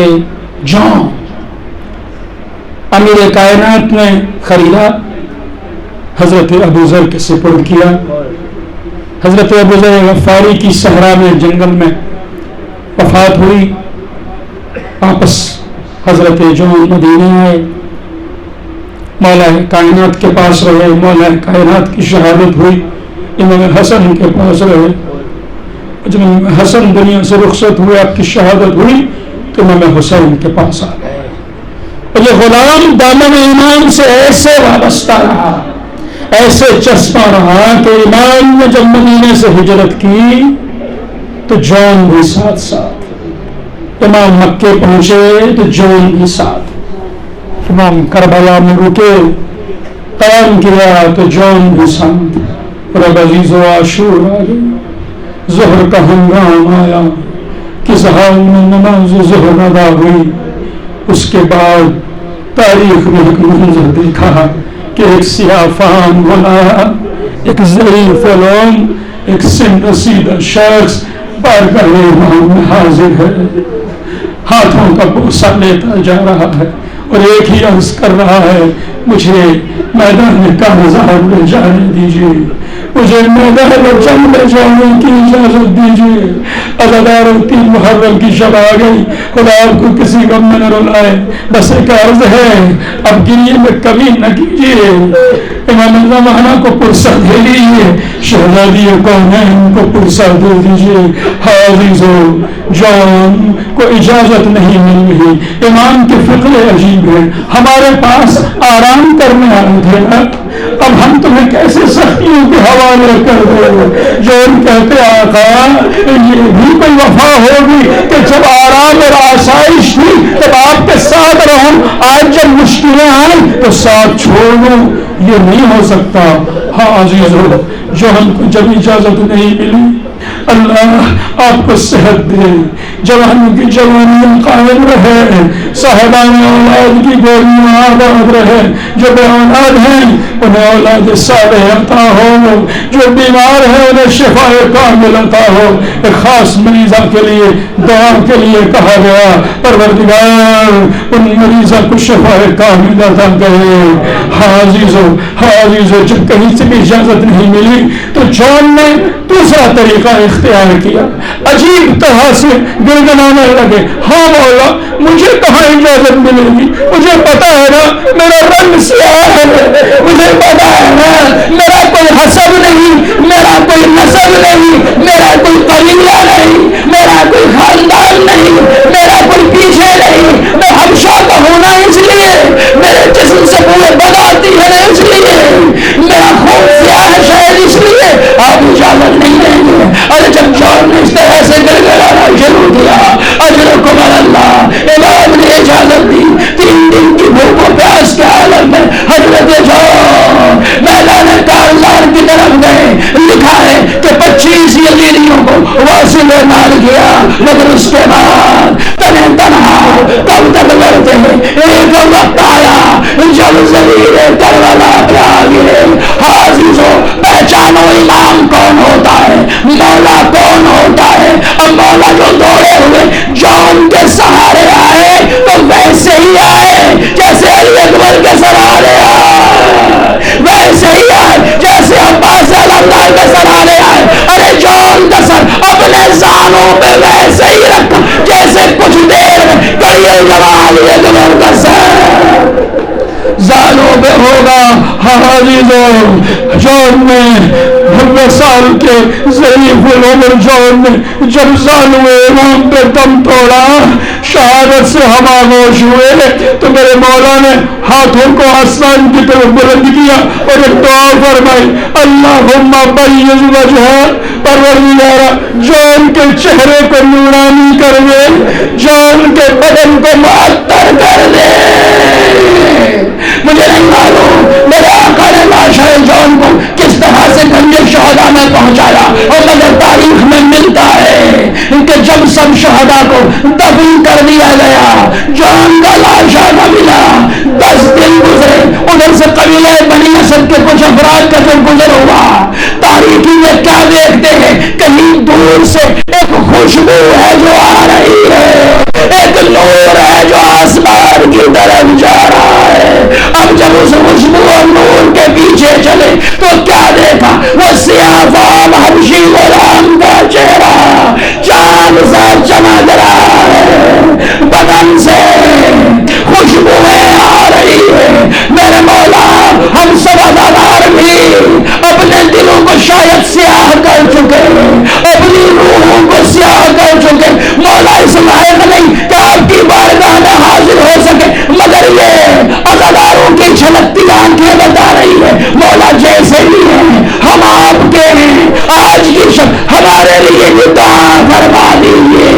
جان امیر کائنات نے خریدا، حضرت ابوذر کے سپرد کیا. حضرت ابوذر غفاری کی صحرا میں جنگل میں وفات ہوئی. واپس حضرت جان مدینے آئے، مولا کائنات کے پاس رہے، مولا کائنات کی شہادت ہوئی، امام حسن کے پاس رہے. جب امام حسن دنیا سے رخصت ہوئے، آپ کی شہادت ہوئی، تو امام حسین کے پاس آ گئے. اور یہ غلام دامن ایمان سے ایسے وابستہ رہا، ایسے چسپاں رہا کہ امام نے جب مدینے سے ہجرت کی تو جان بھی ساتھ ساتھ. امام مکے پہنچے تو جان بھی ساتھ. امام کربلا میں رکے، قیام کیا تو جان بھی ساتھ. رب عزیز و عاشور آ گئی، ظہر کا ہنگام آیا، کس حال میں نماز ظہر ادا ہوئی. اس کے بعد تاریخ میں ایک منظر دیکھا کہ ایک سیاہ فام غلام، ایک ضعیف علوم، ایک سن رسیدہ شخص بارگاہ امام میں حاضر ہے، ہاتھوں کا بوسہ لیتا جا رہا ہے اور ایک ہی عرض کر رہا ہے، مجھے میدان کارزار میں جانے دیجیے، مجھے میدان جنگ میں جانے کی اجازت دیجیے. عزاداروں 3 محرم کی شب آ گئی، خدا آپ کو کسی غم میں نہ رلائے، بس ایک عرض ہے، اب گریے میں کمی نہ کیجیے. امام زمانہ کو پرسہ دے دیجیے، شہزادی کونین کو پرسہ دے دیجیے. حافظو جان کو اجازت نہیں مل رہی. امام کے فقہ عجیب ہے، ہمارے پاس آرام کرنے آئے تھے نا، اب ہم تمہیں کیسے سختیوں کے حوالے کر دیں. جان کہتے آقا یہ بھی کوئی وفا ہوگی کہ جب آرام اور آسائش تھی تب آپ کے ساتھ رہوں، آج جب مشکلیں آئیں تو ساتھ چھوڑ دوں، یہ نہیں ہو سکتا. ہاں عزیزو، جو ہم کو جب اجازت نہیں ملی، اللہ آپ کو صحت دے، جوانوں کی جوانیاں قائم رہے، صاحبان اولاد کی گولیاں آباد رہے، جو بے اولاد ہیں انہیں اولاد صالح عطا ہو، جو بیمار ہیں انہیں شفا کامل عطا ہو. ایک خاص مریضہ کے لیے دعا کے لیے کہا گیا پروردگار ان مریضوں کو شفا کاملہ عطا کرے. حاضر جب کہیں سے بھی اجازت نہیں ملی تو جان نے دوسرا طریقہ اختیار کیا. عجیب طرح سے گنگنانے لگے, ہاں مولا مجھے کہاں اجازت ملے گی, مجھے پتا ہے نا میرا رنگ سیاہ ہے, مجھے پتا ہے نا میرا کوئی حسب نہیں, میرا کوئی نسب نہیں, میرا کوئی قبیلہ نہیں, میرا کوئی خاندان نہیں, میرا کوئی پیچھے نہیں, میں حبشہ کا ہونا اس لیے, میرے جسم سے پورے بداتی ہے اس لیے, میرا خون سیاہ شاید اس لیے آپ اجازت نہیں دیں گے. اور جب جان نے اس طرح سے گڑگڑانا شروع کیا, اجرکم اللہ, امام نے اجازت دی. 3 دن کی بھوک و پیاس کے عالم میں حضرت جان میدان کارزار کی طرف گئے. لکھا ہے کہ 25 یزیدیوں کو واصل مال کیا, مگر اس کے بعد تنہا کب تک لڑتے ہیں. ایک وقت آیا جب زمین کربلا پہ آ گئے. حافظو پہچانو امام کون ہوتا ہے, مولا کون ہوتا ہے. اب مولا جو دوڑے ہوئے جان کے سہارے آئے تو ویسے ہی آئے جیسے علی اکبر کے سہارے آئے, ویسے ہی آئے جیسے عباس علمدار کے سہارے آئے. ارے جان کا سر اپنے زانوں پہ ویسے ہی رکھا جیسے کچھ دیر میں کڑی جوان علی اکبر کا سر زانوں پہ ہوگا. جان میں 90 سال کے ضعیف العمر جان نے جب زانوے روم پہ دم توڑا, شہادت سے ہم آغوش ہوئے تو میرے مولا نے ہاتھوں کو آسمان کی طرف بلند کیا اور ایک دعا فرمائی, اللہم بیض وجہہ, پروردگارا جان کے چہرے کو نورانی کر دے, جان کے بدن کو معطر کر دے. مجھے نہیں معلوم میرے آقا نے لاشائے جان کو کس طرح سے گنجے شہداء میں پہنچایا, اور مگر تاریخ میں ملتا ہے کہ جب سب شہداء کو دفن کر دیا گیا, جان کا لاشا نہ ملا. 10 دن گزرے, ادھر سے قبیلہ بنی اسد کے کچھ افراد کا جو گزر ہوا. تاریخی میں کیا دیکھتے ہیں, کہیں دور سے ایک خوشبو ہے جو آ رہی ہے, ایک نور ہے جو آسمان کی طرف جا رہا ہے. اب جب اس خوشبو اور نور کے پیچھے چلے تو کیا دیکھا, وہ سیاہ فام حبشی غلام کا چہرہ چاند سا چمک رہا ہے, بدن سے خوشبوئیں آ رہی ہے. میرے مولا ہم سب اداکار بھی اپنے دلوں کو شاید سیاہ کر چکے, اپنی روحوں کو سیاہ کر چکے. مولا اس لائق نہیں کہ آپ کی بارگاہ میں حاضر ہو سکے, مگر یہ اداکاروں کی چھلکتی آنکھیں بتا رہی ہے مولا جیسے بھی ہیں ہم آپ کے ہیں. آج کی شب ہمارے لیے بھی دعا فرما دیجیے.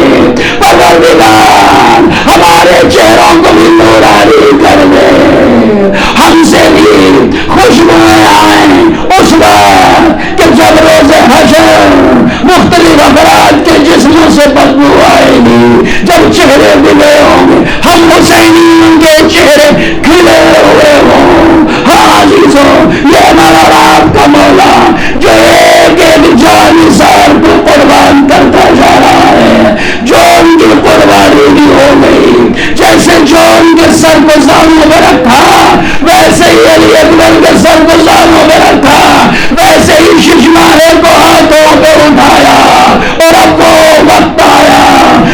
پروردگار ہمارے چہروں کو بھی نورانی کر دے, ہم سے بھی خوشبوئیں آئیں اس وقت کہ جب روز حشر مختلف افراد کے جسموں سے بدبو آئے گی, جب چہرے ملے ہوں گے, ہم حسینیوں کے چہرے کھلے ہوئے ہوں. عزیزو یہ ہمارا آپ کا مولا جو ایک ایک جان سار کو قربان کرتا جا رہا ہے, جو ان کی قربانی بھی ہو گئی. جیسے جو ان کے سر کو زانوں میں رکھا ویسے ہی علی اکبر کے سر کو زانوں میں رکھا, ویسے ہی ششمانے کو ہاتھوں پہ اٹھایا. اور اب وہ وقت آیا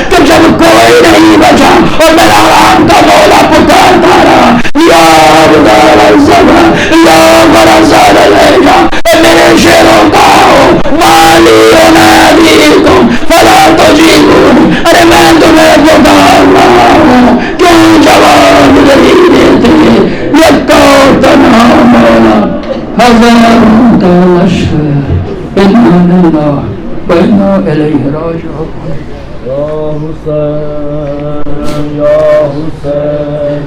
کہ جب کوئی نہیں بچا اور میرا آپ کا مولا پکارتا رہا, یا بدار الزمان یا برزاد الحجا, میرے شیروں کا ہو مالی انادیکم فلا تجیبون. ارے میں تمہیں پکار رہا ہوں, کیوں جواب نہیں دیتے. یکا تنہا مولا ہزار تلشف انا للہ وانا الیہ راجعون. یا حسین یا حسین